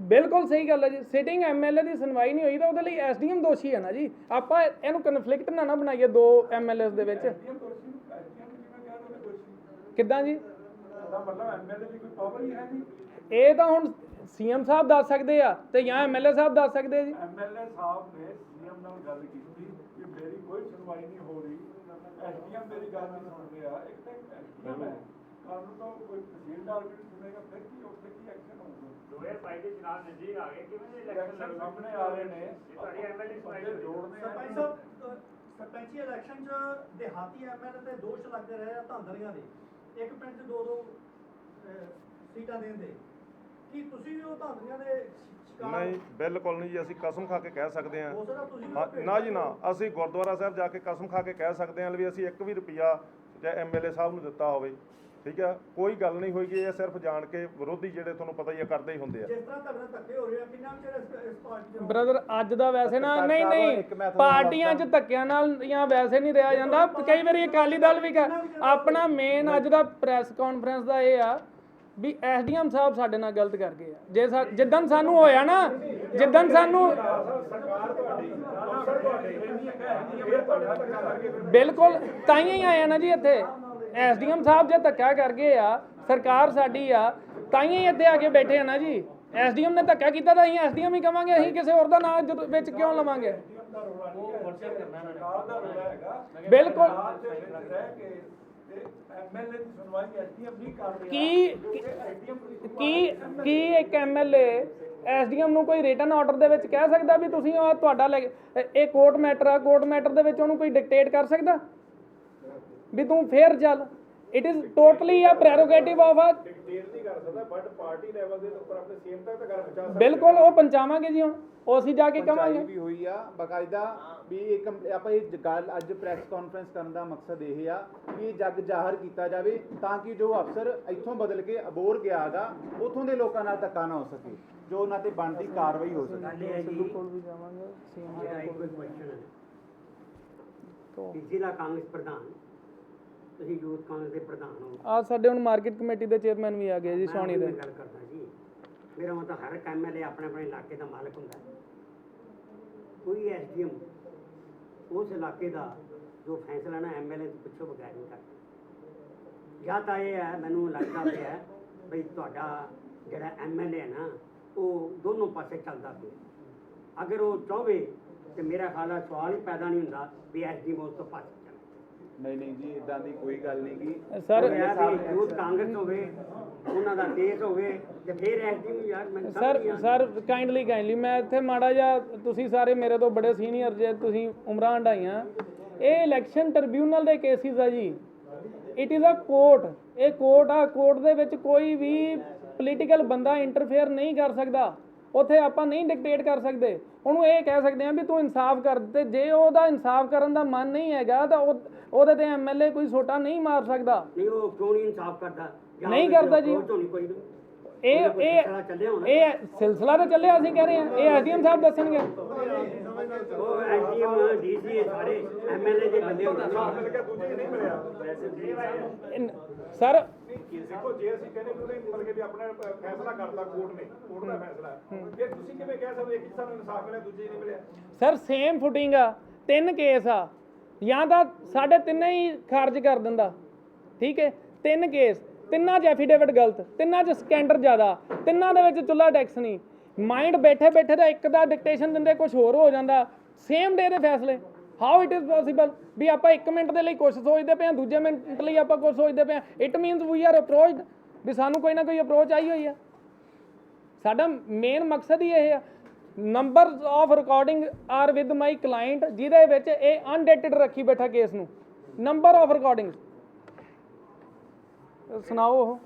A: ਬਿਲਕੁਲ ਸਹੀ ਗੱਲ ਹੈ ਜੀ, ਸਿਟਿੰਗ MLA ਦੀ ਸੁਣਵਾਈ ਨਹੀਂ ਹੋਈ ਤਾਂ ਉਹਦੇ ਲਈ SDM ਦੋਸ਼ੀ ਹੈ ਨਾ ਜੀ। ਆਪਾਂ ਇਹਨੂੰ ਕਨਫਲਿਕਟ ਨਾ ਬਣਾਈਏ ਦੋ MLAs ਦੇ ਵਿੱਚ। ਕਿੱਦਾਂ ਜੀ? ਇਹ ਤਾਂ ਹੁਣ CM ਸਾਹਿਬ ਦੱਸ ਸਕਦੇ ਆ ਤੇ ਜਾਂ MLA ਸਾਹਿਬ ਦੱਸ ਸਕਦੇ ਆ ਜੀ।
G: MLA ਸਾਹਿਬ ਨੇ CM ਨਾਲ ਗੱਲ ਕੀਤੀ ਕਿ ਮੇਰੀ ਕੋਈ ਸੁਣਵਾਈ ਨਹੀਂ ਹੋ ਰਹੀ, SDM ਮੇਰੀ ਗੱਲ ਨਹੀਂ ਸੁਣ ਰਿਹਾ। ਇੱਕ ਤਾਂ SDM ਹੈ, ਕਾਨੂੰਨ ਤੋਂ ਕੋਈ ਤਹਿਸੀਲਦਾਰ ਵੀ ਨਹੀਂ ਸੁਣੇਗਾ, ਫਿਰ ਕੀ ਉੱਥੇ ਕੀ ਐਕਸ਼ਨ ਹੋਊਗਾ?
D: 2022 ਦੇ ਚੁਣਾਵ ਨਜ਼ਦੀਕ ਆ ਗਏ, ਕਿਵੇਂ ਦੇ ਇਲੈਕਸ਼ਨ
G: ਸਾਹਮਣੇ ਆ ਰਹੇ ਨੇ,
D: ਤੁਹਾਡੀ MLA ਸੁਣਾਈ
G: ਜੋੜਨੇ
H: ਸਰਪੰਚ ਸਾਹਿਬ ਸਰਪੰਚੀ ਇਲੈਕਸ਼ਨ 'ਚ ਦਿਹਾਤੀ MLA ਤੇ ਦੋਸ਼ ਲੱਗਦੇ ਰਹੇ ਆ ਧਾਂਦਲੀਆਂ ਦੇ।
C: ਇੱਕ ਪਿੰਡ 'ਚ ਦੋ ਸੀਟਾਂ ਦੇਣ ਦੇ, ਕੀ ਤੁਸੀਂ ਵੀ ਉਹ ਧਾਂਦਲੀਆਂ ਦੇ ਸ਼ਿਕਾਰ
E: ਨਹੀਂ, ਬਿਲਕੁਲ ਨਹੀਂ ਜੀ। ਅਸੀਂ ਕਸਮ ਖਾ ਕੇ ਕਹਿ ਸਕਦੇ ਹਾਂ।
C: ਹੋ ਸਕਦਾ ਤੁਸੀਂ ਵੀ
E: ਹਾਂ,
C: ਭੇਟ
E: ਨਾ ਜੀ ਨਾ, ਅਸੀਂ ਗੁਰਦੁਆਰਾ ਸਾਹਿਬ ਜਾ ਕੇ ਕਸਮ ਖਾ ਕੇ ਕਹਿ ਸਕਦੇ ਹਾਂ ਵੀ ਅਸੀਂ 1 ਵੀ ਰੁਪਿਆ ਚਾਹੇ ਐਮਐਲਏ ਸਾਹਿਬ ਨੂੰ ਦਿੱਤਾ ਹੋਵੇ, ਠੀਕ ਹੈ, ਕੋਈ ਗੱਲ ਨਹੀਂ ਹੋਏਗੀ। ਇਹ ਸਿਰਫ ਜਾਣ ਕੇ ਵਿਰੋਧੀ ਜਿਹੜੇ ਤੁਹਾਨੂੰ ਪਤਾ ਹੀ ਆ ਕਰਦੇ ਹੀ ਹੁੰਦੇ ਆ।
C: ਜਿਸ ਤਰ੍ਹਾਂ ਤੁਹਾਡੇ ਨਾਲ ਧੱਕੇ ਹੋ ਰਹੇ ਆ, ਕਿੰਨਾ ਚਿਰ ਇਸ ਪਾਰਟੀ ਦੇ
A: ਬ੍ਰਦਰ ਅੱਜ ਦਾ ਵੈਸੇ ਨਾ
B: ਸਰਕਾਰ
A: ਨਹੀਂ
B: ਸਾਹਿਬ,
A: ਨਹੀਂ
B: ਇੱਕ ਮੈਂ ਤੁਹਾਨੂੰ
A: ਪਾਰਟੀਆਂ 'ਚ ਧੱਕਿਆਂ ਨਾਲ ਜਾਂ ਵੈਸੇ ਨਹੀਂ ਰਿਹਾ ਜਾਂਦਾ। ਕਈ ਵਾਰੀ ਅਕਾਲੀ ਦਲ ਵੀ ਆਪਣਾ ਮੇਨ ਅੱਜ ਦਾ ਪ੍ਰੈਸ ਕਾਨਫਰੰਸ ਦਾ ਇਹ ਆ ਵੀ ਐਸਡੀਐਮ ਸਾਹਿਬ ਸਾਡੇ ਨਾਲ ਗਲਤ ਕਰ ਗਏ ਆ। ਜੇ ਜਿੱਦਣ ਸਾਨੂੰ ਹੋਇਆ ਨਾ, ਜਿੱਦਣ ਸਾਨੂੰ ਬਿਲਕੁਲ ਤਾਈਆਂ ਹੀ ਆਇਆ ਨਾ ਜੀ ਇੱਥੇ। ਐਸਡੀਐਮ ਸਾਹਿਬ ਜੇ ਧੱਕਾ ਕਰ ਗਏ ਆ, ਸਰਕਾਰ ਸਾਡੀ ਆ, ਤਾਈਆਂ ਹੀ ਇੱਥੇ ਆ ਕੇ ਬੈਠੇ ਆ ਨਾ ਜੀ। ਐਸਡੀਐਮ ਨੇ ਧੱਕਾ ਕੀਤਾ ਤਾਂ ਅਸੀਂ ਐਸਡੀਐਮ ਹੀ ਕਵਾਂਗੇ, ਅਸੀਂ ਕਿਸੇ ਹੋਰ ਦਾ ਨਾਂ ਵਿੱਚ ਕਿਉਂ ਲਵਾਂਗੇ? ਬਿਲਕੁਲ ਕੀ ਇੱਕ ਐਮਐਲਏ ਐਸਡੀਐਮ ਨੂੰ ਕੋਈ ਰਿਟਨ ਆਰਡਰ ਦੇ ਵਿੱਚ ਕਹਿ ਸਕਦਾ ਵੀ ਤੁਸੀਂ ਉਹ ਤੁਹਾਡਾ ਇਹ ਕੋਰਟ ਮੈਟਰ ਆ, ਕੋਰਟ ਮੈਟਰ ਦੇ ਵਿੱਚ ਉਹਨੂੰ ਕੋਈ ਡਿਕਟੇਟ ਕਰ ਸਕਦਾ ਵੀ ਤੂੰ ਫੇਰ ਚੱਲ? It is totally a prerogative of a ਬਿਲਕੁਲ ਉਹ ਪਹੁੰਚਾਵਾਂਗੇ ਜੀ। ਹੁਣ ਉਹ ਅਸੀਂ ਜਾ ਕੇ ਕਵਾਂਗੇ
B: ਵੀ ਹੋਈ ਆ ਬਕਾਇਦਾ ਵੀ ਇੱਕ ਆਪਾਂ ਇਹ ਗੱਲ ਅੱਜ ਪ੍ਰੈਸ ਕਾਨਫਰੰਸ ਕਰਨ ਦਾ ਮਕਸਦ ਇਹ ਆ ਕਿ ਇਹ ਜੱਗ ਜ਼ਾਹਰ ਕੀਤਾ ਜਾਵੇ ਤਾਂ ਕਿ ਜੋ ਅਫਸਰ ਇੱਥੋਂ ਬਦਲ ਕੇ ਅਬੋਰ ਗਿਆ ਹੈਗਾ ਉਥੋਂ ਦੇ ਲੋਕਾਂ ਨਾਲ ਧੱਕਾ ਨਾ ਹੋ ਸਕੇ, ਜੋ ਉਹਨਾਂ ਤੇ ਬਣਦੀ ਕਾਰਵਾਈ ਹੋ ਸਕੇ।
A: ਸਿੱਧੂ ਕੋਲ ਵੀ ਜਾਵਾਂਗੇ, ਸੀਐਮ
H: ਮੇਰਾ ਇੱਕ ਕੁਐਸਚਨ ਹੈ ਕਿ ਜ਼ਿਲ੍ਹਾ ਕਾਂਗਰਸ ਪ੍ਰਧਾਨ, ਤੁਸੀਂ ਯੂਥ ਕਾਂਗਰਸ ਦੇ ਪ੍ਰਧਾਨ ਹੋ।
A: ਆ ਸਾਡੇ ਹੁਣ ਮਾਰਕੀਟ ਕਮੇਟੀ ਦੇ ਚੇਅਰਮੈਨ ਵੀ ਆ ਗਏ ਜੀ ਸੋਣੀ ਦੇ।
H: ਮੈਂ ਗੱਲ ਕਰਦਾ ਜੀ, ਮੇਰਾ ਮਤਲਬ ਹਰ ਇੱਕ ਐਮਐਲਏ ਆਪਣੇ ਆਪਣੇ ਇਲਾਕੇ ਦਾ ਮਾਲਕ ਹੁੰਦਾ ਹੈ। ਕੋਈ ਐਸਡੀਐਮ ਉਸ ਇਲਾਕੇ ਦਾ ਜੋ ਫੈਸਲਾ ਨਾ ਐਮਐਲਏ ਤੋਂ ਪਿੱਛੋਂ ਬਗੈਰ ਨਹੀਂ ਕਰਦਾ। ਜਾਂ ਤਾਂ ਇਹ ਹੈ, ਮੈਨੂੰ ਲੱਗਦਾ ਪਿਆ ਬਈ ਤੁਹਾਡਾ ਜਿਹੜਾ ਐਮਐਲਏ ਹੈ ਨਾ ਉਹ ਦੋਨੋਂ ਪਾਸੇ ਚੱਲਦਾ ਪਿਆ। ਅਗਰ ਉਹ ਚਾਹਵੇ ਤੇ ਮੇਰਾ ਖਿਆਲ ਹੈ ਸਵਾਲ ਹੀ ਪੈਦਾ ਨਹੀਂ ਹੁੰਦਾ ਵੀ ਐਸਡੀਐਮ ਉਸ ਤੋਂ ਪਾਸੇ
B: ਨਹੀਂ ਜੀ, ਇਦਾਂ ਦੀ ਕੋਈ ਗੱਲ ਨਹੀਂ ਗੀ
A: ਸਰ
H: ਯੂਥ ਕਾਂਗਰਸ ਹੋਵੇ, ਉਹਨਾਂ ਦਾ ਕੇਸ ਹੋਵੇ ਤੇ ਫਿਰ ਐਸਡੀਐਮ ਯਾਰ ਮੈਨੂੰ
A: ਸਰ ਕਾਈਂਡਲੀ ਮੈਂ ਇੱਥੇ ਮਾੜਾ ਜਿਹਾ, ਤੁਸੀਂ ਸਾਰੇ ਮੇਰੇ ਤੋਂ ਬੜੇ ਸੀਨੀਅਰ ਜੇ, ਤੁਸੀਂ ਉਮਰਾਂ ਹੰਡਾਈਆਂ। ਇਹ ਇਲੈਕਸ਼ਨ ਟ੍ਰਿਬਿਊਨਲ ਦੇ ਕੇਸਿਸ ਆ ਜੀ। ਇਟ ਇਜ਼ ਅ ਕੋਰਟ, ਇਹ ਕੋਰਟ ਆ। ਕੋਰਟ ਦੇ ਵਿੱਚ ਕੋਈ ਵੀ ਪੋਲੀਟੀਕਲ ਬੰਦਾ ਇੰਟਰਫੇਅਰ ਨਹੀਂ ਕਰ ਸਕਦਾ। ਉੱਥੇ ਆਪਾਂ ਨਹੀਂ ਡਿਕਟੇਟ ਕਰ ਸਕਦੇ। ਉਹਨੂੰ ਇਹ ਕਹਿ ਸਕਦੇ ਆ ਵੀ ਤੂੰ ਇਨਸਾਫ ਕਰ, ਤੇ ਜੇ ਉਹਦਾ ਇਨਸਾਫ ਕਰਨ ਦਾ ਮਨ ਨਹੀਂ ਹੈਗਾ ਤਾਂ ਉਹਦੇ ਤੇ ਐਮਐਲਏ ਕੋਈ ਸੋਟਾ ਨਹੀਂ ਮਾਰ ਸਕਦਾ।
H: ਨਹੀਂ, ਉਹ ਕਿਉਂ ਨਹੀਂ ਇਨਸਾਫ ਕਰਦਾ?
A: ਨਹੀਂ ਕਰਦਾ ਜੀ। ਇਹ ਸਿਲਸਿਲਾ ਤਾਂ ਚੱਲਿਆ, ਅਸੀਂ ਕਹਿ ਰਹੇ ਹਾਂ ਇਹ ਐਸਡੀਐਮ ਸਾਹਿਬ ਦੱਸਣਗੇ।
H: ਉਹ ਐਸਡੀਐਮ ਡੀਸੀ ਸਾਰੇ ਐਮਐਲਏ ਦੇ ਬੰਦੇ ਹੁੰਦੇ
A: ਸਰ
G: ਦੇਖੋ, ਜੇ ਅਸੀਂ ਕਹਿੰਦੇ ਮਤਲਬ ਕਿ ਆਪਣਾ ਫੈਸਲਾ ਕਰਤਾ ਕੋਰਟ ਨੇ, ਕੋਰਟ ਦਾ ਫੈਸਲਾ, ਫਿਰ ਤੁਸੀਂ ਕਿਵੇਂ ਕਹਿ ਸਕਦੇ ਇੱਕ ਸਾਨੂੰ ਇਨਸਾਫ ਮਿਲਿਆ ਦੂਜੇ ਨਹੀਂ ਮਿਲਿਆ?
A: ਸਰ ਸੇਮ ਫੁਟਿੰਗ ਆ, 3 ਕੇਸ ਆ, ਜਾਂ ਤਾਂ ਸਾਡੇ ਤਿੰਨੇ ਹੀ ਖਾਰਜ ਕਰ ਦਿੰਦਾ, ਠੀਕ ਹੈ। 3 ਕੇਸ, ਤਿੰਨਾਂ 'ਚ ਐਫੀਡੇਵਿਟ ਗਲਤ, ਤਿੰਨਾਂ 'ਚ ਸਕੈਂਡਰ ਜ਼ਿਆਦਾ, ਤਿੰਨਾਂ ਦੇ ਵਿੱਚ ਚੁੱਲਾ ਟੈਕਸ ਨਹੀਂ। ਮਾਈਂਡ ਬੈਠੇ ਬੈਠੇ ਦਾ ਇੱਕ ਦਾ ਡਿਕਟੇਸ਼ਨ ਦਿੰਦੇ ਕੁਝ ਹੋਰ ਹੋ ਜਾਂਦਾ, ਸੇਮ ਡੇ ਦੇ ਫੈਸਲੇ। ਹਾਊ ਇਟ ਇਜ਼ ਪੋਸੀਬਲ ਵੀ ਆਪਾਂ 1 ਮਿੰਟ ਦੇ ਲਈ ਕੁਝ ਸੋਚਦੇ ਪਏ ਹਾਂ, ਦੂਜੇ ਮਿੰਟ ਲਈ ਆਪਾਂ ਕੁਝ ਸੋਚਦੇ ਪਏ ਹਾਂ। It means we are approached, ਵੀ ਸਾਨੂੰ ਕੋਈ ਨਾ ਕੋਈ ਅਪਰੋਚ ਆਈ ਹੋਈ ਆ। ਸਾਡਾ ਮੇਨ ਮਕਸਦ ਹੀ ਇਹ ਆ। Numbers of recording are with my client, ਜਿਹਦੇ ਵਿੱਚ ਇਹ ਅਨਡੇਟਡ ਰੱਖੀ ਬੈਠਾ ਕੇਸ ਨੂੰ, ਨੰਬਰ ਆਫ ਰਿਕਾਰਡਿੰਗ। ਸੁਣਾਓ ਉਹ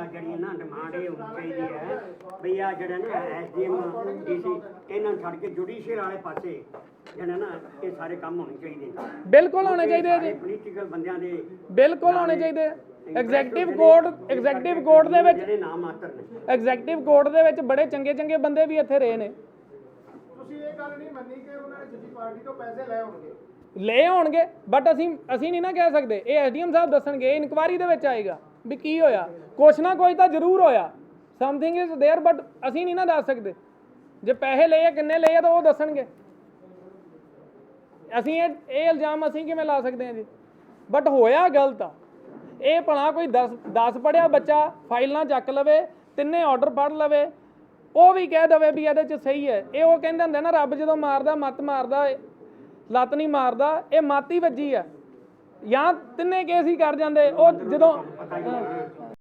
H: ਜਿਹੜੀ ਨਾ ਡਿਮਾਂਡ ਇਹ ਹੋਣੀ ਚਾਹੀਦੀ ਹੈ ਬਈ ਆ ਜਿਹੜਾ ਨਾ ਐਸਡੀਐਮ ਡੀਸੀ ਇਹਨਾਂ ਨੂੰ ਛੱਡ ਕੇ ਜੁਡੀਸ਼ੀਅਲ ਵਾਲੇ ਪਾਸੇ ਜਿਹੜਾ ਨਾ ਇਹ ਸਾਰੇ ਕੰਮ ਹੋਣੇ ਚਾਹੀਦੇ।
A: ਬਿਲਕੁਲ ਹੋਣੇ ਚਾਹੀਦੇ ਆ ਜੀ,
H: ਪੋਲੀਟੀਕਲ ਬੰਦਿਆਂ ਦੇ
A: ਬਿਲਕੁਲ ਹੋਣੇ ਚਾਹੀਦੇ ਆ। ਐਗਜ਼ੈਕਟਿਵ ਕੋਰਟ ਦੇ ਵਿੱਚ,
H: ਜਿਹੜੇ ਨਾਮ ਮਾਤਰ ਨੇ,
A: ਐਗਜ਼ੈਕਟਿਵ ਕੋਰਟ ਦੇ ਵਿੱਚ ਬੜੇ ਚੰਗੇ ਚੰਗੇ ਬੰਦੇ ਵੀ ਇੱਥੇ ਰਹੇ ਨੇ।
G: ਤੁਸੀਂ ਇਹ ਗੱਲ ਨਹੀਂ ਮੰਨੀ ਕਿ ਉਹਨਾਂ ਨੇ ਦੂਜੀ ਪਾਰਟੀ ਤੋਂ ਪੈਸੇ ਲਏ ਹੋਣਗੇ?
A: ਲੈ ਹੋਣਗੇ, ਬਟ ਅਸੀਂ ਨਹੀਂ ਨਾ ਕਹਿ ਸਕਦੇ। ਇਹ ਐਸਡੀਐਮ ਸਾਹਿਬ ਦੱਸਣਗੇ, ਇਨਕੁਆਇਰੀ ਦੇ ਵਿੱਚ ਆਏਗਾ ਵੀ ਕੀ ਹੋਇਆ। ਕੁਛ ਨਾ ਕੁਛ ਤਾਂ ਜ਼ਰੂਰ ਹੋਇਆ, ਸਮਥਿੰਗ ਇਜ਼ देयर, ਬਟ ਅਸੀਂ ਨਹੀਂ ਨਾ ਦੱਸ ਸਕਦੇ। ਜੇ ਪੈਸੇ ਲਏ ਆ, ਕਿੰਨੇ ਲਏ ਆ, ਤਾਂ ਉਹ ਦੱਸਣਗੇ। ਅਸੀਂ ਇਹ ਇਲਜ਼ਾਮ ਅਸੀਂ ਕਿਵੇਂ ਲਾ ਸਕਦੇ ਹਾਂ ਜੀ? ਬਟ ਹੋਇਆ ਗਲਤ ਆ। ਇਹ ਭਲਾ ਕੋਈ 10 ਪੜ੍ਹਿਆ ਬੱਚਾ ਫਾਈਲ ਨਾ ਚੱਕ ਲਵੇ, ਤਿੰਨੇ ਆਰਡਰ ਪੜ੍ਹ ਲਵੇ, ਉਹ ਵੀ ਕਹਿ ਦੇਵੇ ਵੀ ਇਹਦੇ 'ਚ ਸਹੀ ਹੈ। ਇਹ ਉਹ ਕਹਿੰਦੇ ਹੁੰਦੇ ਨਾ, ਰੱਬ ਜਦੋਂ ਮਾਰਦਾ ਮੱਤ ਮਾਰਦਾ, ਲੱਤ ਨਹੀਂ ਮਾਰਦਾ। ਇਹ ਮੱਤ ਹੀ ਵੱਜੀ ਆ। ਜਾਂ ਤਿੰਨੇ ਕੇਸ ਹੀ ਕਰ ਜਾਂਦੇ। ਉਹ ਜਦੋਂ